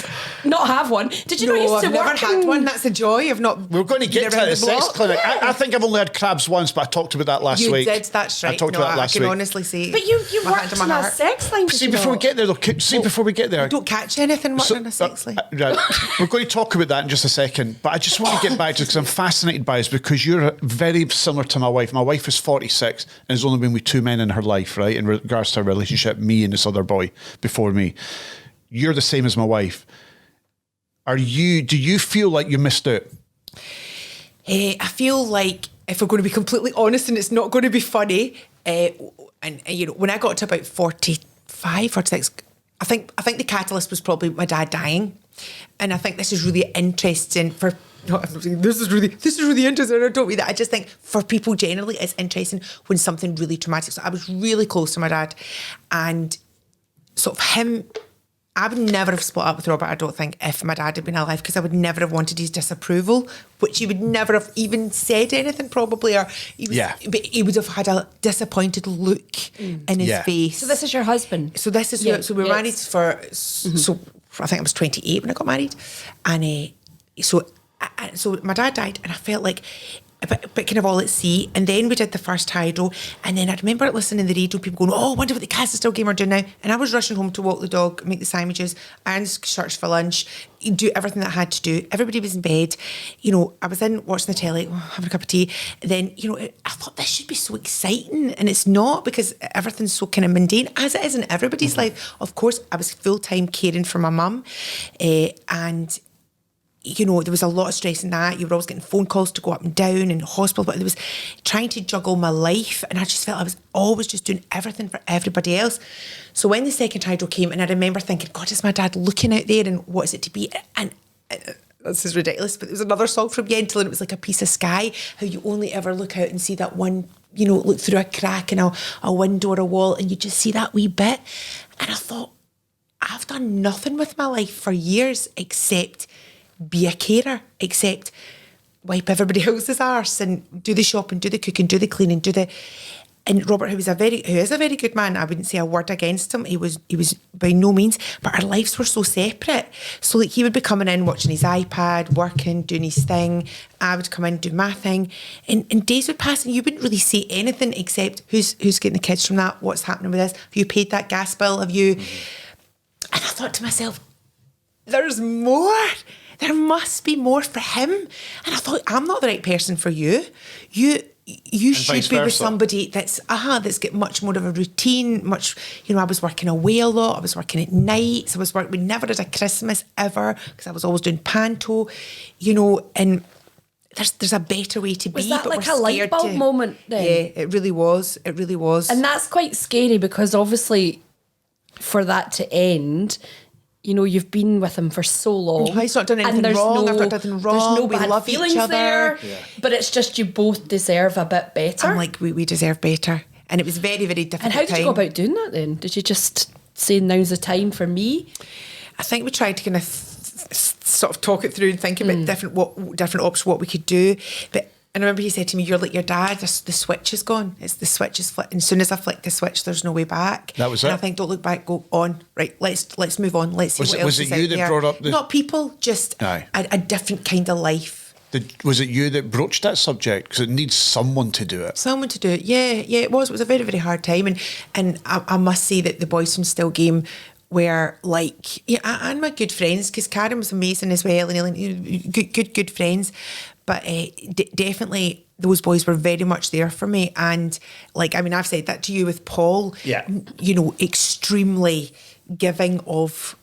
not have one? Did you not used to I've never work had in- one. That's the joy of not. We're going to get to around the the sex block. clinic. I think I've only had crabs once, but I talked about that last You week. did. That's right. I talked No, about that last I can week. honestly say. But you my hand worked on in my a heart. sex line. did See, you before we not? get there, though, before we get there, Don't catch anything working in a sex line. right, we're going to talk about that in just a second, but I just want to get back to it because I'm fascinated by it because you're very similar to my wife. My wife is 46 and has only been with two men in her life, right, in regards to her relationship, me and this other boy before me. You're the same as my wife. Do you feel like you missed out? I feel like, if we're going to be completely honest and it's not going to be funny, and you know, when I got to about 45, 46, I think the catalyst was probably my dad dying. And I think this is really interesting for, I'm not saying this is really interesting, I don't mean that. I just think for people generally it's interesting when something really traumatic. So I was really close to my dad, and sort of him, I would never have split up with Robert, I don't think, if my dad had been alive, because I would never have wanted his disapproval, which he would never have even said anything probably, or but he would have had a disappointed look in his face. So this is your husband? So this is so we were married for so I think I was 28 when I got married, and so my dad died, and I felt like a bit kind of all at sea. And then we did the first hydro, and then I remember listening to the radio, people going, "Oh, I wonder what the Castle game are doing now." And I was rushing home to walk the dog, make the sandwiches, and church for lunch, do everything that I had to do. Everybody was in bed. You know, I was in watching the telly, having a cup of tea. Then, you know, I thought this should be so exciting, and it's not, because everything's so kind of mundane, as it is in everybody's life. Of course, I was full-time caring for my mum, and you know, there was a lot of stress in that. You were always getting phone calls to go up and down in hospital, but there was trying to juggle my life, and I just felt I was always just doing everything for everybody else. So when the second hydro came, and I remember thinking, God, is my dad looking out there, and what is it to be? And this is ridiculous, but there was another song from Yentl, and it was like a piece of sky, how you only ever look out and see that one, you know, look through a crack in a window or a wall, and you just see that wee bit. And I thought, I've done nothing with my life for years except be a carer, except wipe everybody else's arse and do the shopping, do the cooking, do the cleaning, and Robert, who is a very good man, I wouldn't say a word against him. He was by no means, but our lives were so separate. So like, he would be coming in, watching his iPad, working, doing his thing. I would come in, do my thing, and days would pass, and you wouldn't really say anything except who's getting the kids from that, what's happening with this, have you paid that gas bill, have you? And I thought to myself, there's more. There must be more for him. And I thought, I'm not the right person for you. you should vice be with versa. somebody that's got much more of a routine, I was working away a lot, I was working at nights, we never had a Christmas ever because I was always doing panto, and there's a better way to be. Was that but like we're a light scared bulb moment then? Yeah, it really was. And that's quite scary because obviously for that to end, you've been with him for so long. He's not done anything and there's wrong. No, I've not done anything wrong. There's no We bad love feelings each other. there. Yeah. But it's just you both deserve a bit better. I'm like, we deserve better. And it was very, very difficult. and how did you go about doing that then? Did you just say now's the time for me? I think we tried to kind of sort of talk it through and think about different options, what we could do. But and I remember he said to me, "You're like your dad. The switch is gone. It's the switch is flicked. And as soon as I flick the switch, there's no way back." That was and it? I think, don't look back. Go on. Right. Let's move on. Let's see Was what it- else was is it you out that there. brought up the- Not people, just Aye. a different kind of life. Was it you that broached that subject? Because it needs someone to do it. Someone to do it. Yeah, it was. It was a very, very hard time. And I must say that the boys from Still Game were like, and my good friends, because Karen was amazing as well, and Elaine, good friends. But definitely those boys were very much there for me. And I've said that to you with Paul. Yeah. Extremely giving of,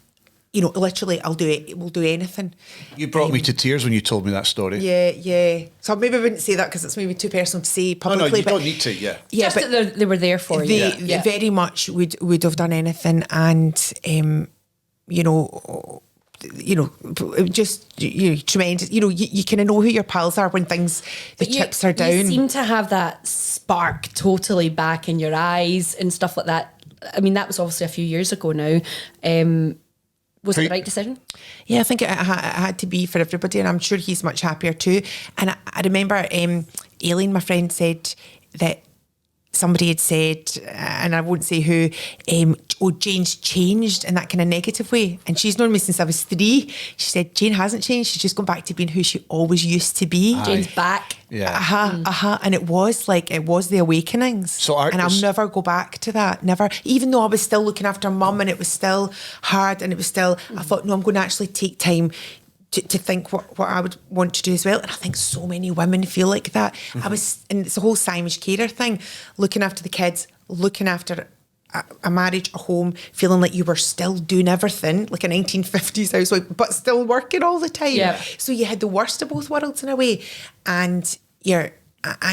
literally, we'll do anything. You brought me to tears when you told me that story. Yeah. So maybe I wouldn't say that because it's maybe too personal to say Oh, publicly. no, you but don't need to, yeah. Yeah, just but that they were there for you. they very much would have done anything, and just tremendous. You kind of know who your pals are when the chips are down. You seem to have that spark totally back in your eyes and stuff like that. I mean, that was obviously a few years ago now. Was it the right decision? Yeah, I think it had to be for everybody, and I'm sure he's much happier too. And I remember Aileen, my friend, said that somebody had said, and I won't say who, Jane's changed in that kind of negative way. And she's known me since I was 3. She said, Jane hasn't changed. She's just gone back to being who she always used to be. Jane's back. Yeah. And it was the awakenings. And I'll never go back to that. Never. Even though I was still looking after Mum and it was still hard and it was still, I thought, no, I'm going to actually take time to think what I would want to do as well. And I think so many women feel like that. Mm-hmm. And it's a whole Simish carer thing, looking after the kids, looking after a marriage, a home, feeling like you were still doing everything, like a 1950s housewife, but still working all the time. Yeah. So you had the worst of both worlds in a way. And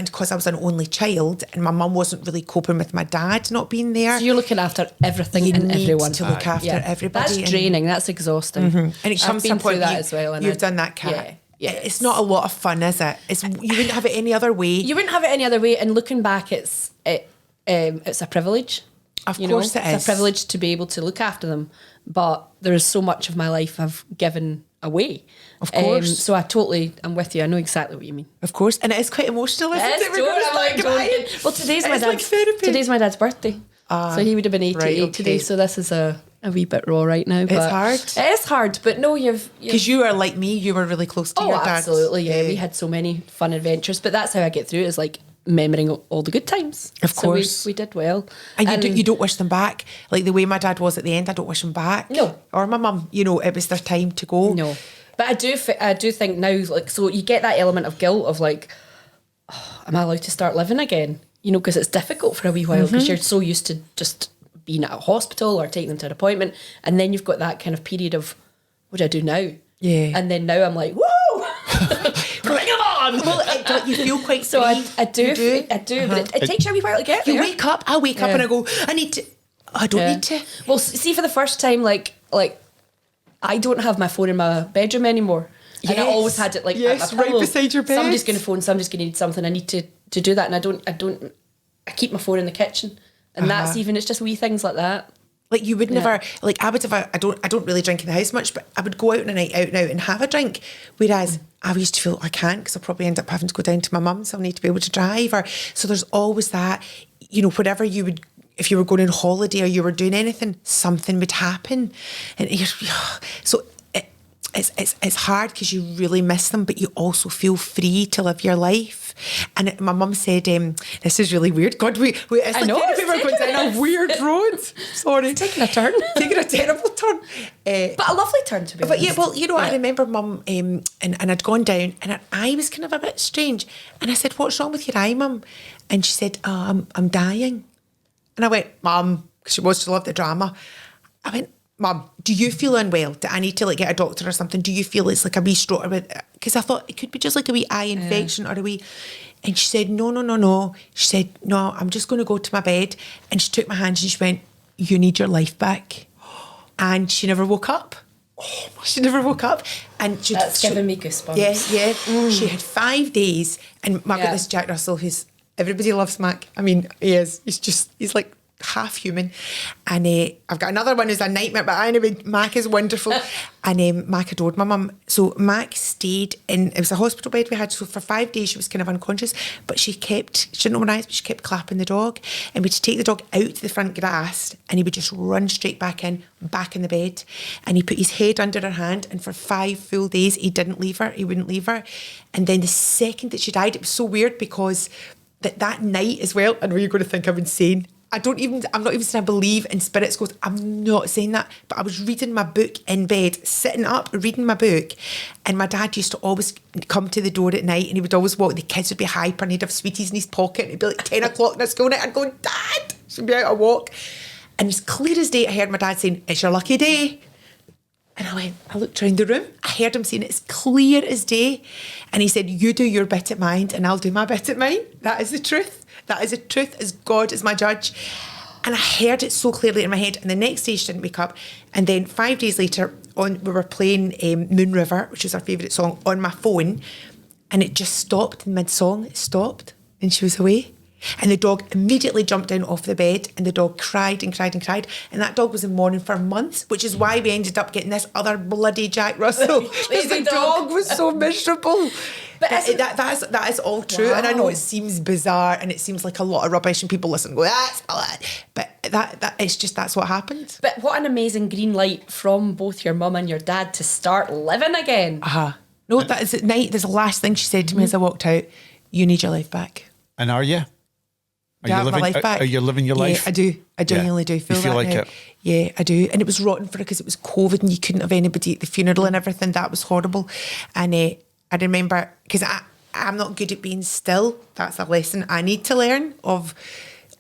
because I was an only child and my mum wasn't really coping with my dad not being there. So you're looking after everything You and need everyone. to look after everybody. That's draining. That's exhausting. And it I've comes to been a point through that you, as well. And you've done that, Kat. Yeah. It's not a lot of fun, is it? You wouldn't have it any other way. You wouldn't have it any other way. And looking back, it's a privilege. Of course it is. It's a privilege to be able to look after them. But there's so much of my life I've given away. Of course. So I'm with you. I know exactly what you mean. Of course. And it is quite emotional, isn't it? We're Well, gonna start crying. well, today's my dad's birthday. So he would have been 88 right, okay. today. So this is a wee bit raw right now. But hard. It is hard. But no, you've Because you are like me, you were really close to your dad. absolutely. Yeah. We had so many fun adventures. But that's how I get through it, is like remembering all the good times. Of So course. we did well. And you don't wish them back. Like the way my dad was at the end, I don't wish him back. No. Or my mum, it was their time to go. No. But I do think now, like, so you get that element of guilt of like, oh, am I allowed to start living again? Because it's difficult for a wee while because you're so used to just being at a hospital or taking them to an appointment. And then you've got that kind of period of, what do I do now? Yeah. And then now I'm like, whoa! Bring them on! Well, you feel quite So free. I do, You do. but it takes you a wee while to get You there. wake up, I wake up Yeah. and I go, I need to, I don't need to. Well, see, for the first time, like I don't have my phone in my bedroom anymore. And I Yes. always had it like Yes, at my right pillow. beside your bed. Somebody's going to phone, somebody's going to need something. I need to do that. And I keep my phone in the kitchen. And that's even, it's just wee things like that. Like you would never, like I would have, I don't really drink in the house much, but I would go out on a night out now and have a drink. Whereas I used to feel I can't because I'll probably end up having to go down to my mum's. So I'll need to be able to drive. So there's always that, whatever you would, if you were going on holiday or you were doing anything, something would happen. And so it's hard because you really miss them, but you also feel free to live your life. And my mum said, this is really weird. God, it's I like know, we were going down a weird road. Sorry. Taking a turn. Taking a terrible turn. But a lovely turn, to be honest. But yeah, well, you know, I remember Mum, and I'd gone down and her eye was kind of a bit strange. And I said, what's wrong with your eye, Mum? And she said, I'm dying. And I went, Mum, because she loved the drama. I went, Mum, do you feel unwell? Do I need to like get a doctor or something? Do you feel it's like a wee stroke? Because I thought it could be just like a wee eye infection or a wee... And she said, no. She said, no, I'm just going to go to my bed. And she took my hand and she went, you need your life back. And she never woke up. Oh, she never woke up. And That's giving me goosebumps. Yeah. She had 5 days. And Mac got this Jack Russell who's... Everybody loves Mac. I mean, he is. He's like half human. And I've got another one who's a nightmare, but anyway, Mac is wonderful. And Mac adored my mum. So Mac stayed in, it was a hospital bed we had, so for 5 days she was kind of unconscious, but she didn't open her eyes, but she kept clapping the dog. And we'd take the dog out to the front grass and he would just run straight back in the bed. And he put his head under her hand, and for 5 full days he didn't leave her, he wouldn't leave her. And then the second that she died, it was so weird because that night as well, I know you're going to think I'm insane, I'm not even saying I believe in spirits, ghosts. I'm not saying that. But I was reading my book in bed, sitting up, reading my book. And my dad used to always come to the door at night and he would always walk. The kids would be hyper and he'd have sweeties in his pocket. And it'd be like 10 o'clock in the school night. I'd go, Dad, she'd be out a walk. And as clear as day, I heard my dad saying, it's your lucky day. And I looked around the room. I heard him saying it's clear as day. And he said, you do your bit at mine and I'll do my bit at mine. That is the truth. That is the truth, as God is my judge. And I heard it so clearly in my head. And the next day she didn't wake up. And then 5 days later, we were playing Moon River, which was our favourite song, on my phone. And it just stopped in mid-song. It stopped and she was away. And the dog immediately jumped down off the bed and the dog cried and cried and cried. And that dog was in mourning for months, which is why we ended up getting this other bloody Jack Russell. Because the dog was so miserable. But that is all true. Wow. And I know it seems bizarre and it seems like a lot of rubbish and people listen and go, that's a lot. But that's what happened. But what an amazing green light from both your mum and your dad to start living again. No, that is at night. There's the last thing she said to me as I walked out. You need your life back. And are you? Are you living your life? Yeah, I do. I genuinely do feel you feel that like now. it? Yeah, I do. And it was rotten for her because it was COVID and you couldn't have anybody at the funeral and everything. That was horrible. And I remember, because I'm not good at being still. That's a lesson I need to learn, of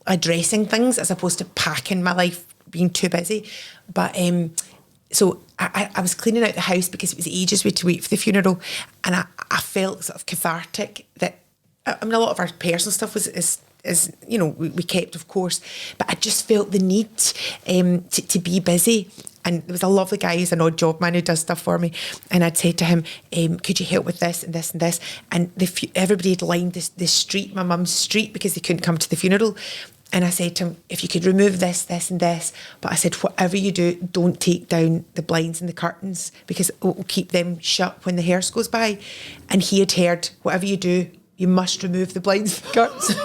addressing things as opposed to packing my life, being too busy. But so I was cleaning out the house because it was ages we had to wait for the funeral. And I felt sort of cathartic that, I mean, a lot of our personal stuff is you know, we kept, of course, but I just felt the need to be busy. And there was a lovely guy who's an odd job man who does stuff for me. And I'd said to him, could you help with this and this and this? And everybody had lined this street, my mum's street, because they couldn't come to the funeral. And I said to him, if you could remove this, this and this. But I said, whatever you do, don't take down the blinds and the curtains because it will keep them shut when the hearse goes by. And he had heard, whatever you do, you must remove the blinds and the curtains.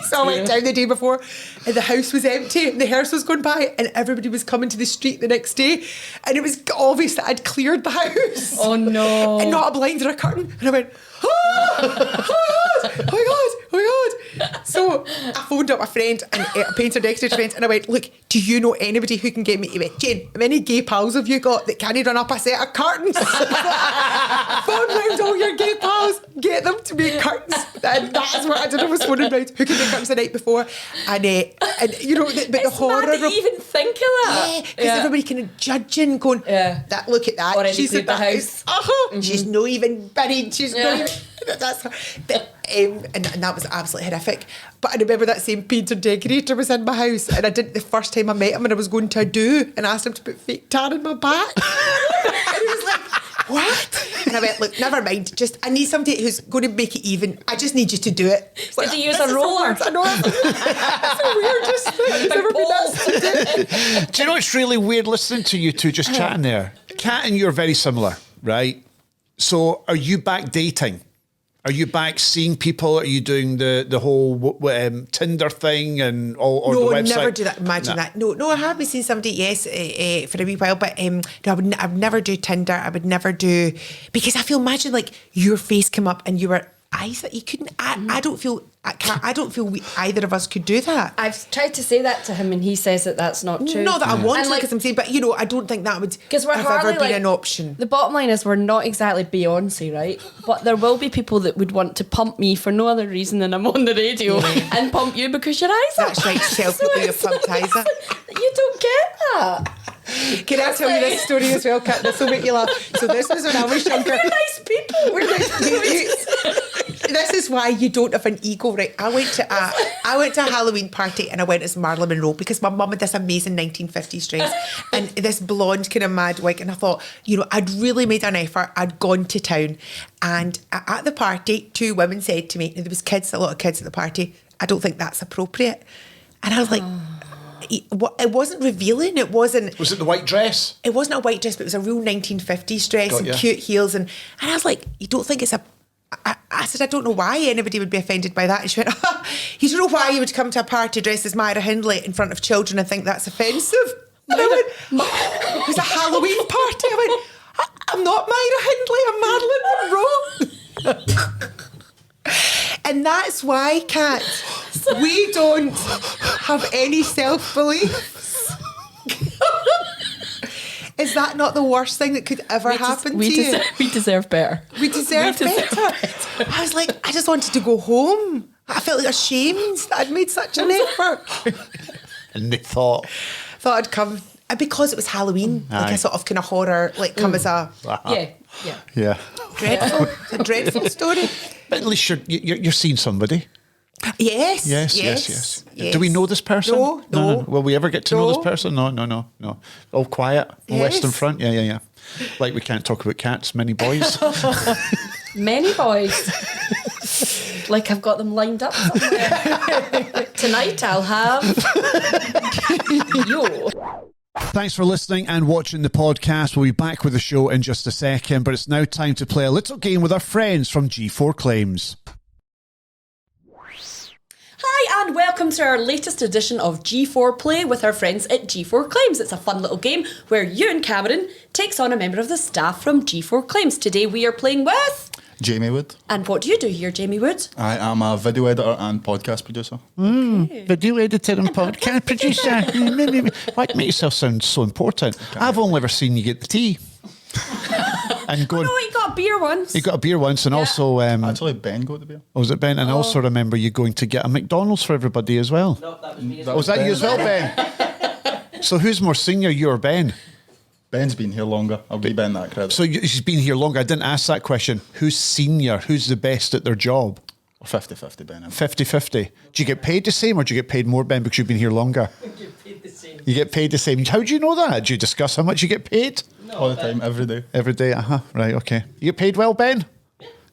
So I went down the day before and the house was empty and the hearse was going by and everybody was coming to the street the next day and it was obvious that I'd cleared the house. Oh no. And not a blind or a curtain. And I went, oh my God. So I phoned up a friend, and a painter decorator friend, and I went, look, do you know anybody who can get me? He went, Jane, how many gay pals have you got that can run up a set of curtains? Phone round all your gay pals, get them to make curtains. And that's what I did. I was phoning round who can make curtains the night before. And you know, but the horror. Mad to even think of that. Yeah, because everybody kind of judging, going, that, look at that. Already She cleared said the house. She's not even buried. She's not even... That's her. But, and that was absolutely horrific. But I remember that same painter decorator was in my house, and I did the first time I met him, and I was going to a do and asked him to put fake tan in my back. And he was like, what? And I went, look, never mind. Just, I need somebody who's going to make it even. I just need you to do it. It's Did you use a roller? I know. It's the weirdest thing. It's never been that. Do you know it's really weird listening to you two just chatting there? Cat and you are very similar, right? So are you back dating? Are you back seeing people? Are you doing the whole Tinder thing and all or no, the website? No, never do that. Imagine that. No, I have been seeing somebody, yes, for a wee while, but no, I would never do Tinder. I would never do, because I feel, imagine like your face came up and you were eyes that you couldn't. I don't feel. I don't feel either of us could do that. I've tried to say that to him, and he says that that's not true. Not that I want And, to, like, because I'm saying, but I don't think that would because we're have hardly ever been like, an option. The bottom line is we're not exactly Beyonce, right? But there will be people that would want to pump me for no other reason than I'm on the radio and pump you because your eyes are. That's right, self-put with your pumped eyes up. You don't get that. Can I tell you this story as well, Kat? This will make you laugh. So this was when I was younger. We're nice people. We're nice people. This is why you don't have an ego, right? I went to a Halloween party and I went as Marilyn Monroe because my mum had this amazing 1950s dress and this blonde kind of mad wig, and I thought, I'd really made an effort. I'd gone to town, and at the party, 2 women said to me, and there was a lot of kids at the party, I don't think that's appropriate. And I was like, it wasn't revealing. It wasn't. Was it the white dress? It wasn't a white dress, but it was a real 1950s dress Got and ya. cute heels. And I was like, you don't think it's a... I said, I don't know why anybody would be offended by that. And she went, you don't know why you would come to a party dressed as Myra Hindley in front of children and think that's offensive? And I went, it was a Halloween party. I went, I'm not Myra Hindley, I'm Marilyn Monroe. And that's why, Kat, we don't have any self-belief. Is that not the worst thing that could ever happen to you? We deserve better. We deserve better. I was like, I just wanted to go home. I felt like ashamed that I'd made such an effort. And they thought I'd come. And because it was Halloween, like Aye. a sort of kind of horror, like come as a Yeah. dreadful, it's a dreadful story. But at least you're seeing somebody. Yes. Yes. Do we know this person? No. Will we ever get to know No. this person? No. All quiet. Yes. Western front. Yeah. Like we can't talk about cats. Many boys. Many boys. Like I've got them lined up somewhere. Tonight I'll have you. Thanks for listening and watching the podcast. We'll be back with the show in just a second, but it's now time to play a little game with our friends from G4 Claims. Hi and welcome to our latest edition of G4 Play with our friends at G4 Claims. It's a fun little game where Ewen Cat takes on a member of the staff from G4 Claims. Today we are playing with... Jamie Wood. And what do you do here, Jamie Wood? I am a video editor and podcast producer. Video editor and podcast producer. Why make yourself sound so important? I've only ever seen you get the tea. And going, No, you got a beer once. you got a beer once, and also Actually, Ben got the beer. was it Ben? And I also remember you going to get a McDonald's for everybody as well. No, that was me. Was that you as well, Ben? So who's more senior, you or Ben? Ben's been here longer. I'll give Ben that credit. So she's been here longer. I didn't ask that question. Who's senior? Who's the best at their job? 50-50, Ben. 50-50. Do you get paid the same or do you get paid more, Ben, because you've been here longer? You get paid the same. You get paid the same. How do you know that? Do you discuss how much you get paid? All the time, every day. Every day, right, okay. You get paid well, Ben?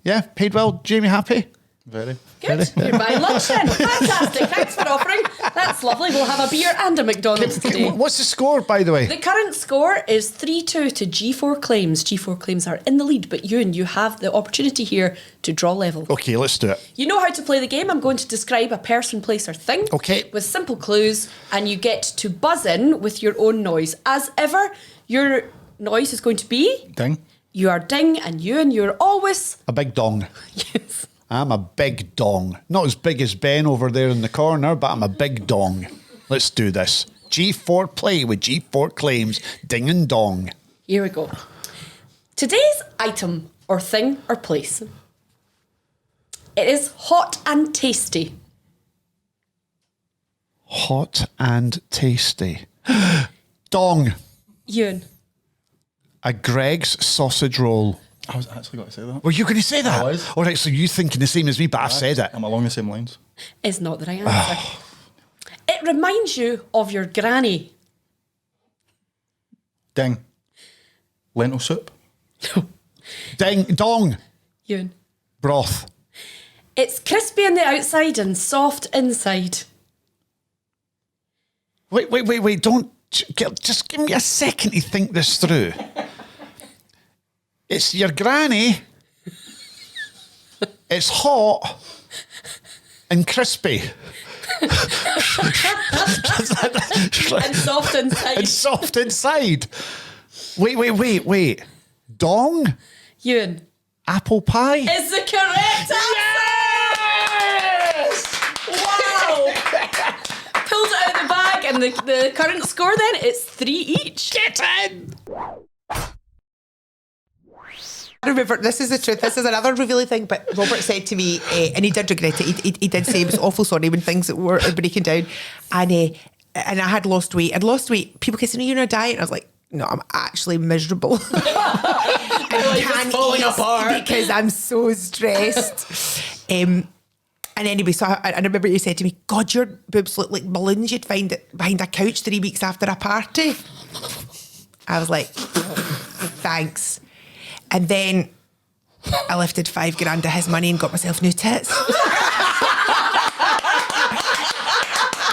Yeah, paid well. Jamie, happy? Very. Good. You're buying lunch then. Fantastic. Thanks for offering. That's lovely. We'll have a beer and a McDonald's today. What's the score, by the way? The current score is 3-2 to G4 Claims. G4 Claims are in the lead, but Ewan, you have the opportunity here to draw level. Okay, let's do it. You know how to play the game. I'm going to describe a person, place, or thing. Okay. With simple clues, and you get to buzz in with your own noise. As ever, your noise is going to be... Ding. You are ding, and Ewan, you're always... A big dong. Yes. I'm a big dong. Not as big as Ben over there in the corner, but I'm a big dong. Let's do this. G4 Play with G4 Claims. Ding and dong. Here we go. Today's item, or thing, or place. It is hot and tasty. Hot and tasty. Dong. Ewan. A Greg's sausage roll. I was actually going to say that. Were you going to say that? I was. All right, so you thinking the same as me, but I've said it. I'm along the same lines. Is not the right answer. It reminds you of your granny. Ding. Lentil soup. Ding, dong. Ewan. Broth. It's crispy on the outside and soft inside. Wait. Don't. Just give me a second to think this through. It's your granny. It's hot and crispy. And soft inside. And soft inside. Wait. Dong? Ewan. Apple pie? Is the correct answer. And the current score then, it's 3 each. Get in! I remember, this is the truth, this is another revealing thing, but Robert said to me, and he did regret it, he did say he was awful sorry when things were breaking down, and I had lost weight. I'd lost weight. People kept saying, you're on a diet. And I was like, no, I'm actually miserable. I can't falling eat apart. because I'm so stressed. And anyway, so I remember you said to me, God, your boobs look like balloons you'd find it behind a couch 3 weeks after a party. I was like, thanks. And then I lifted $5,000 of his money and got myself new tits.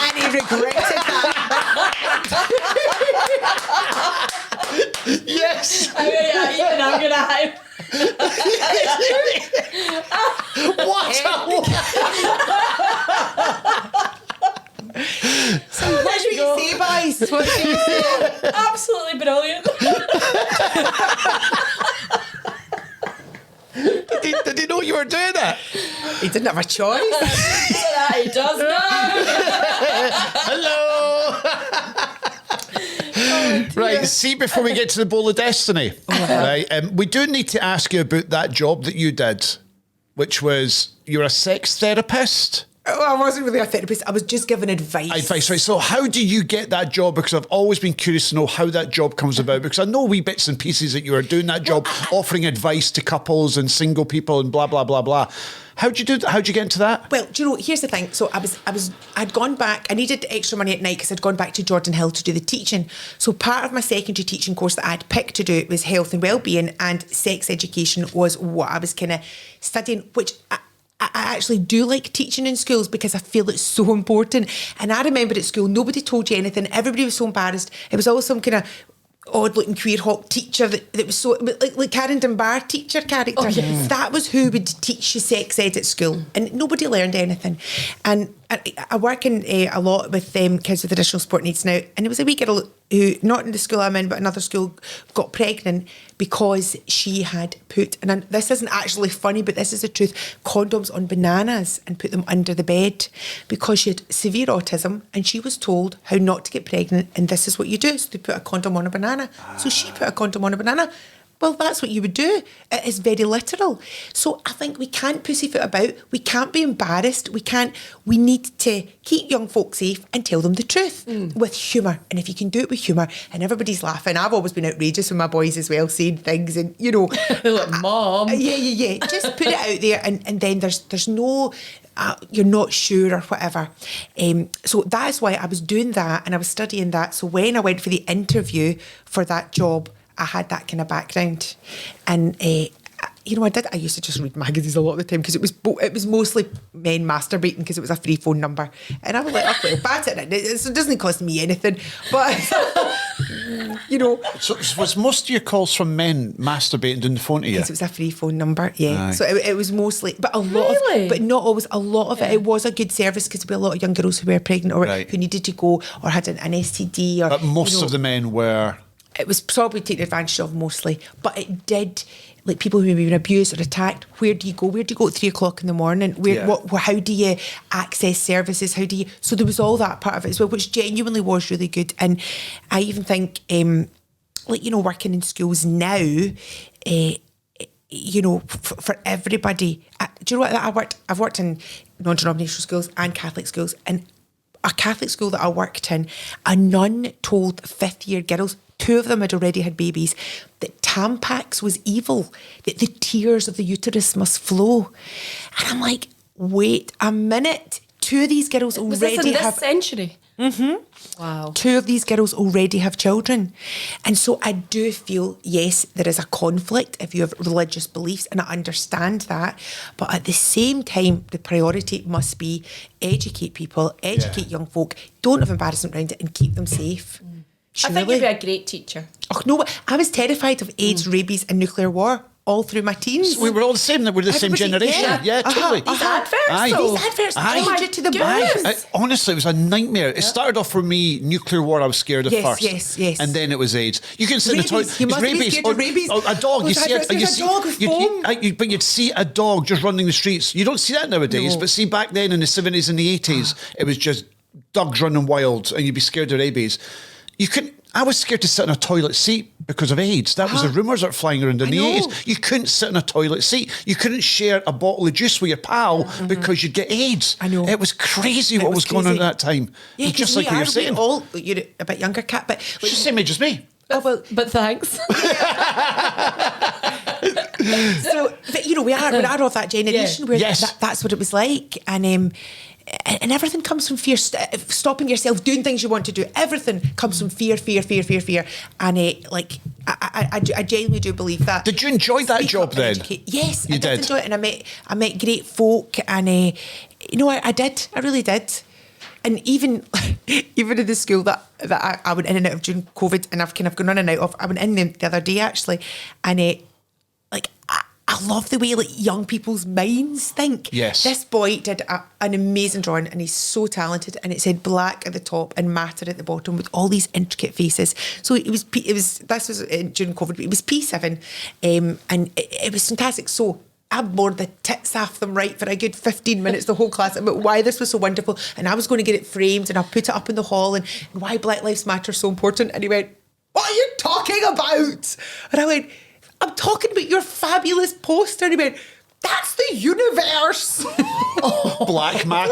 And he regretted that. Yes! Even I'm going to hype. What? So what should you say, boys? What should you say? Absolutely brilliant. Did he know you were doing it? He didn't have a choice. That he does now. Hello. Right, see, before we get to the bowl of destiny, right, we do need to ask you about that job that you did, which was you're a sex therapist. Oh, I wasn't really a therapist. I was just giving advice. Advice, right? So how do you get that job? Because I've always been curious to know how that job comes about. Because I know wee bits and pieces that you are doing that job, offering advice to couples and single people and blah blah blah blah. How'd you do? How'd you get into that? Well, do you know? Here's the thing. So I'd gone back. I needed extra money at night because I'd gone back to Jordan Hill to do the teaching. So part of my secondary teaching course that I'd picked to do was health and wellbeing, and sex education was what I was kind of studying, which I actually do like teaching in schools because I feel it's so important. And I remember at school, nobody told you anything. Everybody was so embarrassed. It was always some kind of odd-looking queer hawk teacher that was so like Karen Dunbar teacher character. Oh, yes. That was who would teach you sex ed at school, and nobody learned anything. And I work in a lot with kids with additional support needs now, and there was a wee girl who, not in the school I'm in, but another school, got pregnant because she had put, and this isn't actually funny, but this is the truth, condoms on bananas and put them under the bed because she had severe autism, and she was told how not to get pregnant, and this is what you do. So they put a condom on a banana. So she put a condom on a banana. Well, that's what you would do. It is very literal. So I think we can't pussyfoot about. We can't be embarrassed. We need to keep young folk safe and tell them the truth with humour. And if you can do it with humour and everybody's laughing, I've always been outrageous with my boys as well, saying things and, you know. They're like, Mom. Yeah. Just put it out there and then there's no... you're not sure or whatever. So that is why I was doing that and I was studying that. So when I went for the interview for that job, I had that kind of background. And, you know, I used to just read magazines a lot of the time because it was mostly men masturbating because it was a free phone number. And I was like, oh, well, bat it. It doesn't cost me anything. But, you know. So was most of your calls from men masturbating on the phone to you? Because it was a free phone number, yeah. Aye. So it was mostly, but a lot Really? but not always, a lot of it was a good service because there were a lot of young girls who were pregnant or Right. who needed to go or had an STD. Or, But most you know, of the men were... it was probably taken advantage of mostly, but it did, like people who have been abused or attacked, where do you go? Where do you go at 3 o'clock in the morning? How do you access services? So there was all that part of it as well, which genuinely was really good. And I even think, like, you know, working in schools now, you know, for everybody, do you know what? I've worked in non-denominational schools and Catholic schools, and a Catholic school that I worked in, a nun told 5th year girls, 2 of them had already had babies, that Tampax was evil, that the tears of the uterus must flow. And I'm like, wait a minute. 2 of these girls Was this in already this have... century? Mm-hmm. Wow. 2 of these girls already have children. And so I do feel, yes, there is a conflict if you have religious beliefs, and I understand that. But at the same time, the priority must be educate people, educate young folk, don't have embarrassment around it, and keep them safe. I think you'd be a great teacher. Oh, no, I was terrified of AIDS, rabies and nuclear war all through my teens. We were all the same. We're the same Everybody- generation. Yeah, totally. These adverts, Aye. though. These adverts Aye. edged it to the goodness. bone. Honestly, it was a nightmare. It started off for me, nuclear war, I was scared of Yes, first. yes. And then it was AIDS. You can sit in the Rabies. toilet. You it's must be scared of rabies. Oh, a dog. Oh, You see there's a dog with foam. but you'd see a dog just running the streets. You don't see that nowadays, No. but see back then in the 70s and the 80s, it was just dogs running wild and you'd be scared of rabies, you couldn't. I was scared to sit in a toilet seat because of AIDS. That was the rumours that were flying around in the know. 80s. You couldn't sit in a toilet seat. You couldn't share a bottle of juice with your pal because you'd get AIDS. I know. It was crazy what was going on at that time. Yeah, Just 'cause like what you're saying. you're a bit younger, Cat, but She's the same age as me. oh, well, But thanks. so but, we are of that generation where Yes. that's what it was like, and everything comes from fear. Stopping yourself doing things you want to do. Everything comes from fear, and I genuinely do believe that. Did you enjoy that Speak job up and then? educate. Yes, You I did did. enjoy it, and I met great folk, and I did. I really did. And even in the school that I went in and out of during COVID, and I've kind of gone in and out of, I went in the other day actually, and I love the way young people's minds think. Yes. This boy did an amazing drawing, and he's so talented, and it said black at the top and matter at the bottom with all these intricate faces. So this was during COVID, but it was P7, and it was fantastic. So I bored the tits off them right for a good 15 minutes, the whole class, about why this was so wonderful, and I was going to get it framed and I'll put it up in the hall, and why Black Lives Matter is so important. And he went, "What are you talking about?" And I went, "I'm talking about your fabulous poster." And he went, "That's the universe." Black matter.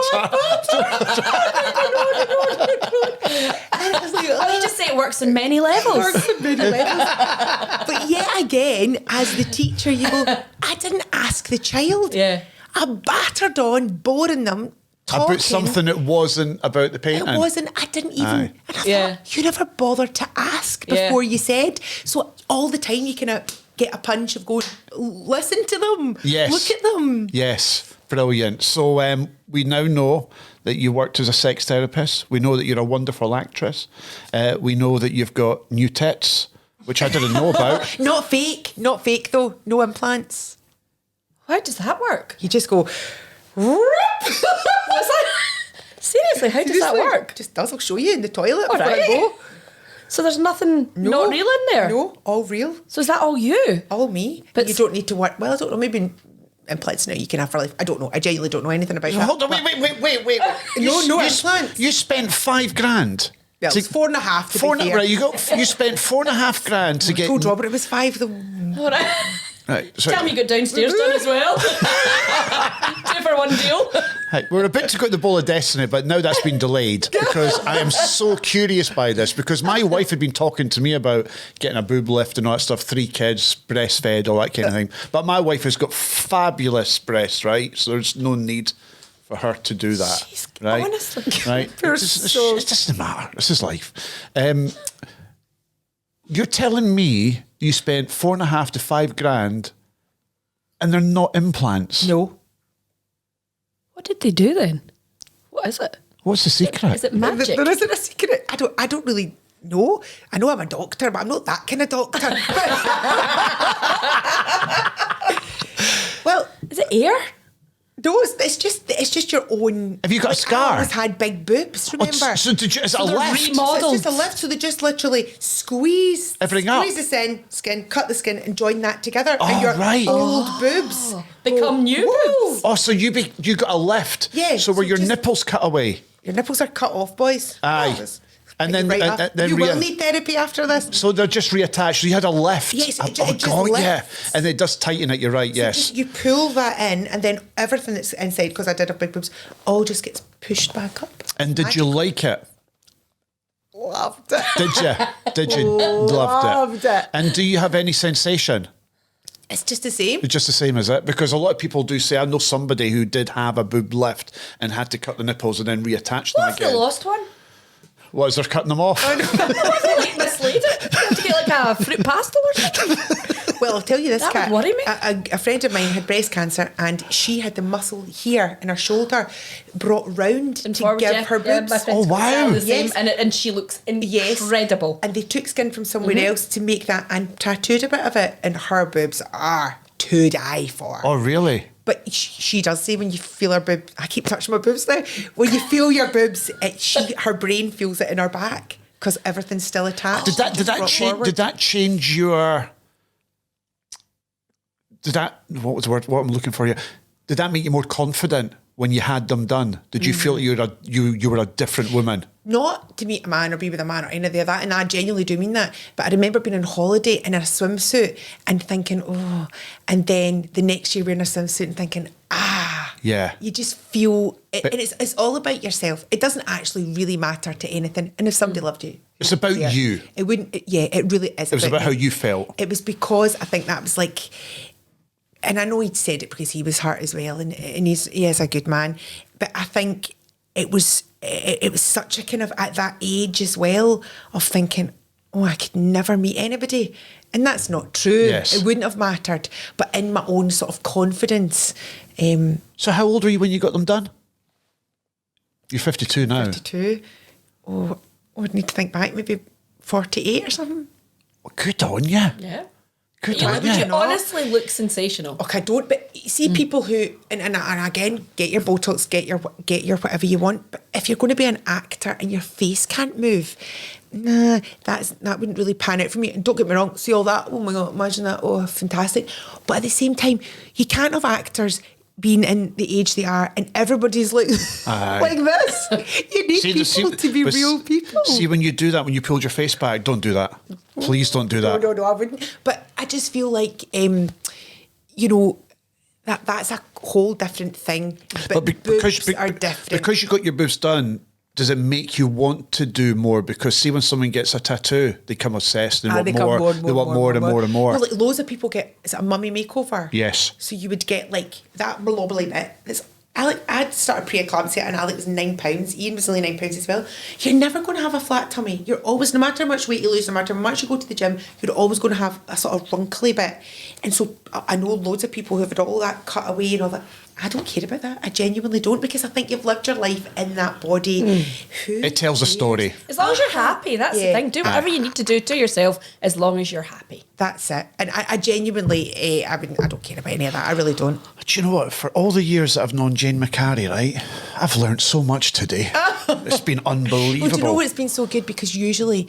And it was like, Let me just say it works on many levels. works on many levels. But yet again, as the teacher, you go, I didn't ask the child. Yeah. I battered on, boring them, talking. About something that wasn't about the painting. It wasn't. I didn't even. Aye. And I Yeah. thought, you never bothered to ask Yeah. before you said. So all the time you kind of get a punch of going, listen to them. Yes. Look at them. Yes, brilliant. So we now know that you worked as a sex therapist. We know that you're a wonderful actress. We know that you've got new tits, which I didn't know about. Not fake though. No implants. How does that work? You just go. Seriously, how does that work? Just does. I'll show you in the toilet All before I right. go. So there's nothing not real in there? No, all real. So is that all you? All me. But But you don't need to work. Well, I don't know. Maybe implants now you can have for life. I don't know. I genuinely don't know anything about that. Hold on, wait. No You implants. You spent $5,000. Well, to- it's 4.5 to Four, be fair. right, you spent $4,500 to get. Told Robert it was 5. All right. Right, so, Tell me you got downstairs done as well. 2 for 1 deal. Right, we're about to go to the Bowl of Destiny, but now that's been delayed because I am so curious by this, because my wife had been talking to me about getting a boob lift and all that stuff, 3 kids, breastfed, all that kind of thing. But my wife has got fabulous breasts, right? So there's no need for her to do that. Jeez, right? honestly. Right? You're It just- so- it doesn't matter. This is life. You're telling me you spent $4.5 to $5,000 and they're not implants? No. What did they do then? What is it? What's the secret? Is it magic? There isn't a secret. I don't really know. I know I'm a doctor, but I'm not that kind of doctor. Well, Is it air? no, it's just your own. Have you got a like, scar? I always had big boobs, Oh, remember? so did you, is it a they're lift? remodeled. So it's just a lift, so they just literally squeeze Everything up. Squeeze the skin, cut the skin, and join that together. Oh, and your right. old boobs Become new woo. boobs. Oh, so you got a lift? Yeah, So were so your just- nipples cut away? Your nipples are cut off, boys. Aye. Yes. And then- Right and- off. and then you will rea- need therapy after this. So they're just reattached. So you had a lift. Yes, it oh, just God, yeah. lifts. And it does tighten it. You're right. Yes. Just, you pull that in, and then everything that's inside, because I did have big boobs, all just gets pushed back up. And did you like it? Loved it. Did you? Did you? Loved it. And do you have any sensation? It's just the same. It's just the same as it? Because a lot of people do say, I know somebody who did have a boob lift and had to cut the nipples and then reattach them What if they again. lost one? What, is they're cutting them off? What if they like mislaid it? You have to get like a fruit pastel or something? Well, I'll tell you this, That Kat. would worry me. A friend of mine had breast cancer, and she had the muscle here in her shoulder brought round to Forward, give yeah. her Yeah, boobs. my friend's Oh, got wow. the same, Yes. and she looks Yes. incredible. And they took skin from somewhere else to make that and tattooed a bit of it, and her boobs are to die for. Oh, really? But she does say when you feel her boob, I keep touching my boobs now. When you feel your boobs, her brain feels it in her back because everything's still attached. Did that brought change? forward. Did that change your? Did that? What was the word? What I'm looking for here? Did that make you more confident when you had them done? Did you feel you were a different woman? Not to meet a man or be with a man or any of that, and I genuinely do mean that. But I remember being on holiday in a swimsuit and thinking, oh, and then the next year wearing a swimsuit and thinking, Yeah. You just feel, and it's all about yourself. It doesn't actually really matter to anything. And if somebody loved you, It's about you. It wouldn't. It really is. It was about me. how you felt. It was because I think that was like, and I know he'd said it because he was hurt as well, and he is a good man. But I think it was such a kind of at that age as well of thinking, oh, I could never meet anybody. And that's not true. Yes. It wouldn't have mattered. But in my own sort of confidence. So how old were you when you got them done? You're 52 now. 52. Oh, I would need to think back, maybe 48 or something. Well, good on you. Yeah. Good You, on look, you. you honestly look sensational. Okay, I don't. But you see, people who and again, get your Botox, get your whatever you want. But if you're going to be an actor and your face can't move, nah, that wouldn't really pan out for me. And don't get me wrong, see all that. Oh my God, imagine that. Oh, fantastic. But at the same time, you can't have actors being in the age they are and everybody's like like this. You need people to be real people. See, when you do that, when you pulled your face back, don't do that. Please don't do that. No, I wouldn't. But I just feel like, that's a whole different thing. But boobs are different. Because you got your boobs done, does it make you want to do more? Because see, when someone gets a tattoo, they come obsessed. They want more. They want more and more and more. Well, like loads of people get, is it a mummy makeover? Yes. So you would get like that blobbly bit. I'd started pre-eclampsia and Alec was £9. Ian was only £9 as well. You're never going to have a flat tummy. You're always, no matter how much weight you lose, no matter how much you go to the gym, you're always going to have a sort of wrinkly bit. And so I know loads of people who have had all that cut away and all that. I don't care about that. I genuinely don't, because I think you've lived your life in that body. It tells a story. As long as you're happy, that's the thing. Do whatever you need to do to yourself as long as you're happy. That's it. And I genuinely, I don't care about any of that. I really don't. Do you know what? For all the years that I've known Jane McCarry, right, I've learned so much today. It's been unbelievable. Well, do you know what? It's been so good because usually,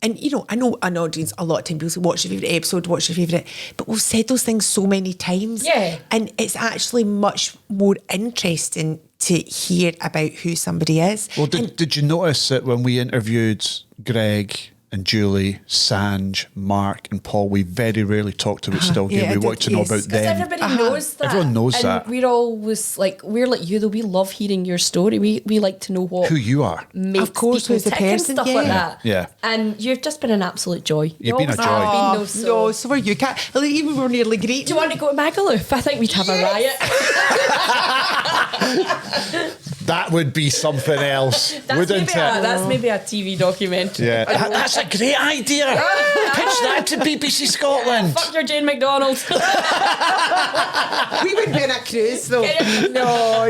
and I know an audience, a lot of times people say, watch your favourite episode, watch your favourite, but we've said those things so many times. Yeah. And it's actually much more interesting to hear about who somebody is. Well, did you notice that when we interviewed Greg and Julie, Sanj, Mark and Paul, we very rarely talked about Stillgate. We wanted to know about Because them. everybody knows that. Everyone knows and that. We're always like you though. We love hearing your story. We like to know what Who you are. makes Of course, people who's the tick and person, stuff yeah. like that. Yeah. And you've just been an absolute joy. You've been a always joy. have been, No, so. so were you, Cat. Even we were nearly great. Do you want to go to Magaluf? I think we'd have a riot. That would be something else, wouldn't it? That's maybe a TV documentary. Yeah. That's a great idea. Pitch that to BBC Scotland. Fuck your Jane McDonald. We wouldn't be on a cruise though. No,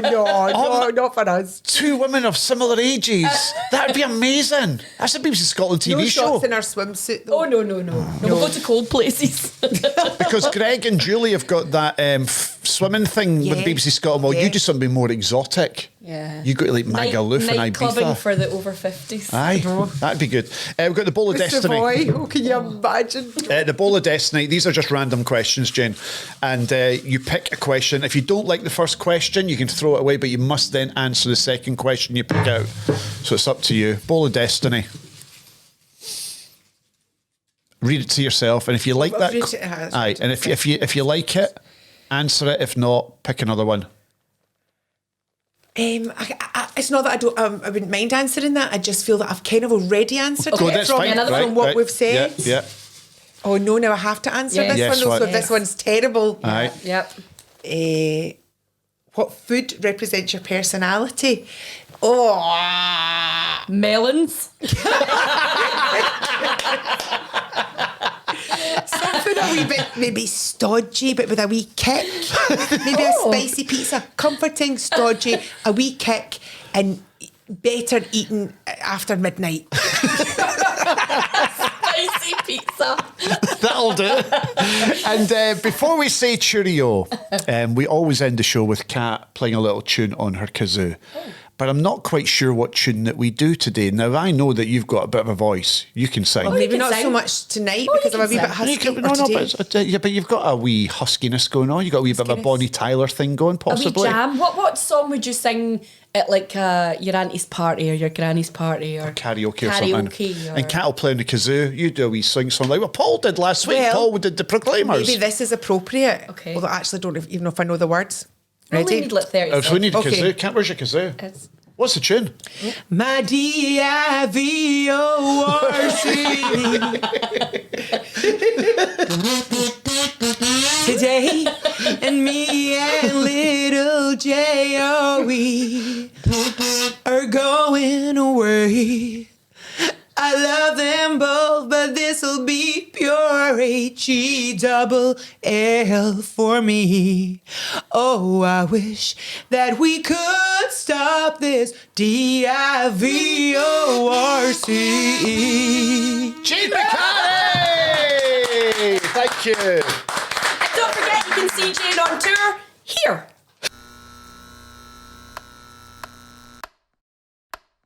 not for us. Two women of similar ages. That would be amazing. That's a BBC Scotland TV No show. shots in our swimsuit though. Oh no. We'll go to cold places. Because Greg and Julie have got that swimming thing with Yeah. BBC Scotland. Well, Yeah. you do something more exotic. Yeah. You go to like Magaluf and night clubbing Ibiza. for the over 50s. Aye, that'd be good. We've got the Bowl of Destiny. Oh, can you imagine? The Bowl of Destiny, these are just random questions, Jane. And you pick a question. If you don't like the first question, you can throw it away, but you must then answer the second question you pick out. So it's up to you. Bowl of Destiny. Read it to yourself, and if you like that, aye, and if you like it, answer it. If not, pick another one. It's not that I wouldn't mind answering that. I just feel that I've kind of already answered Okay, it that's from, fine. from what we've said. Yeah. Oh no, now I have to answer Yeah. this Yes, one. So what? if this one's terrible. Aye. Yep. What food represents your personality? Oh, Melons. something a wee bit maybe stodgy, but with a wee kick. Maybe a spicy pizza, comforting, stodgy, a wee kick, and better eaten after midnight. Spicy pizza. That'll do. And before we say cheerio, we always end the show with Kat playing a little tune on her kazoo. But but I'm not quite sure what tune that we do today. Now, I know that you've got a bit of a voice. You can sing. Maybe can not sing. so much tonight Oh, you because I'm a can wee bit sing. husky. You can- or no, today. but you've got a wee huskiness going on. You've got a wee bit of a Huskiness. Bonnie Tyler thing going, A wee possibly. jam. What song would you sing at like your auntie's party or your granny's party or Karaoke or something. Or... And Cat will play on the kazoo. You do a wee sing song like what Paul did last week. Well, Paul did the Proclaimers. Maybe this is appropriate. Okay. Although I actually don't even know if I know the words. We only Ready? need like 30 If we need a Okay. kazoo, Cat, where's your kazoo? seconds. What's the tune? My DIVORC today, and me and little J.O.E. are going away. I love them both, but this'll be pure HELL for me. Oh, I wish that we could stop this DIVORC. Gene McCarry! Thank you. And don't forget, you can see Jane on tour here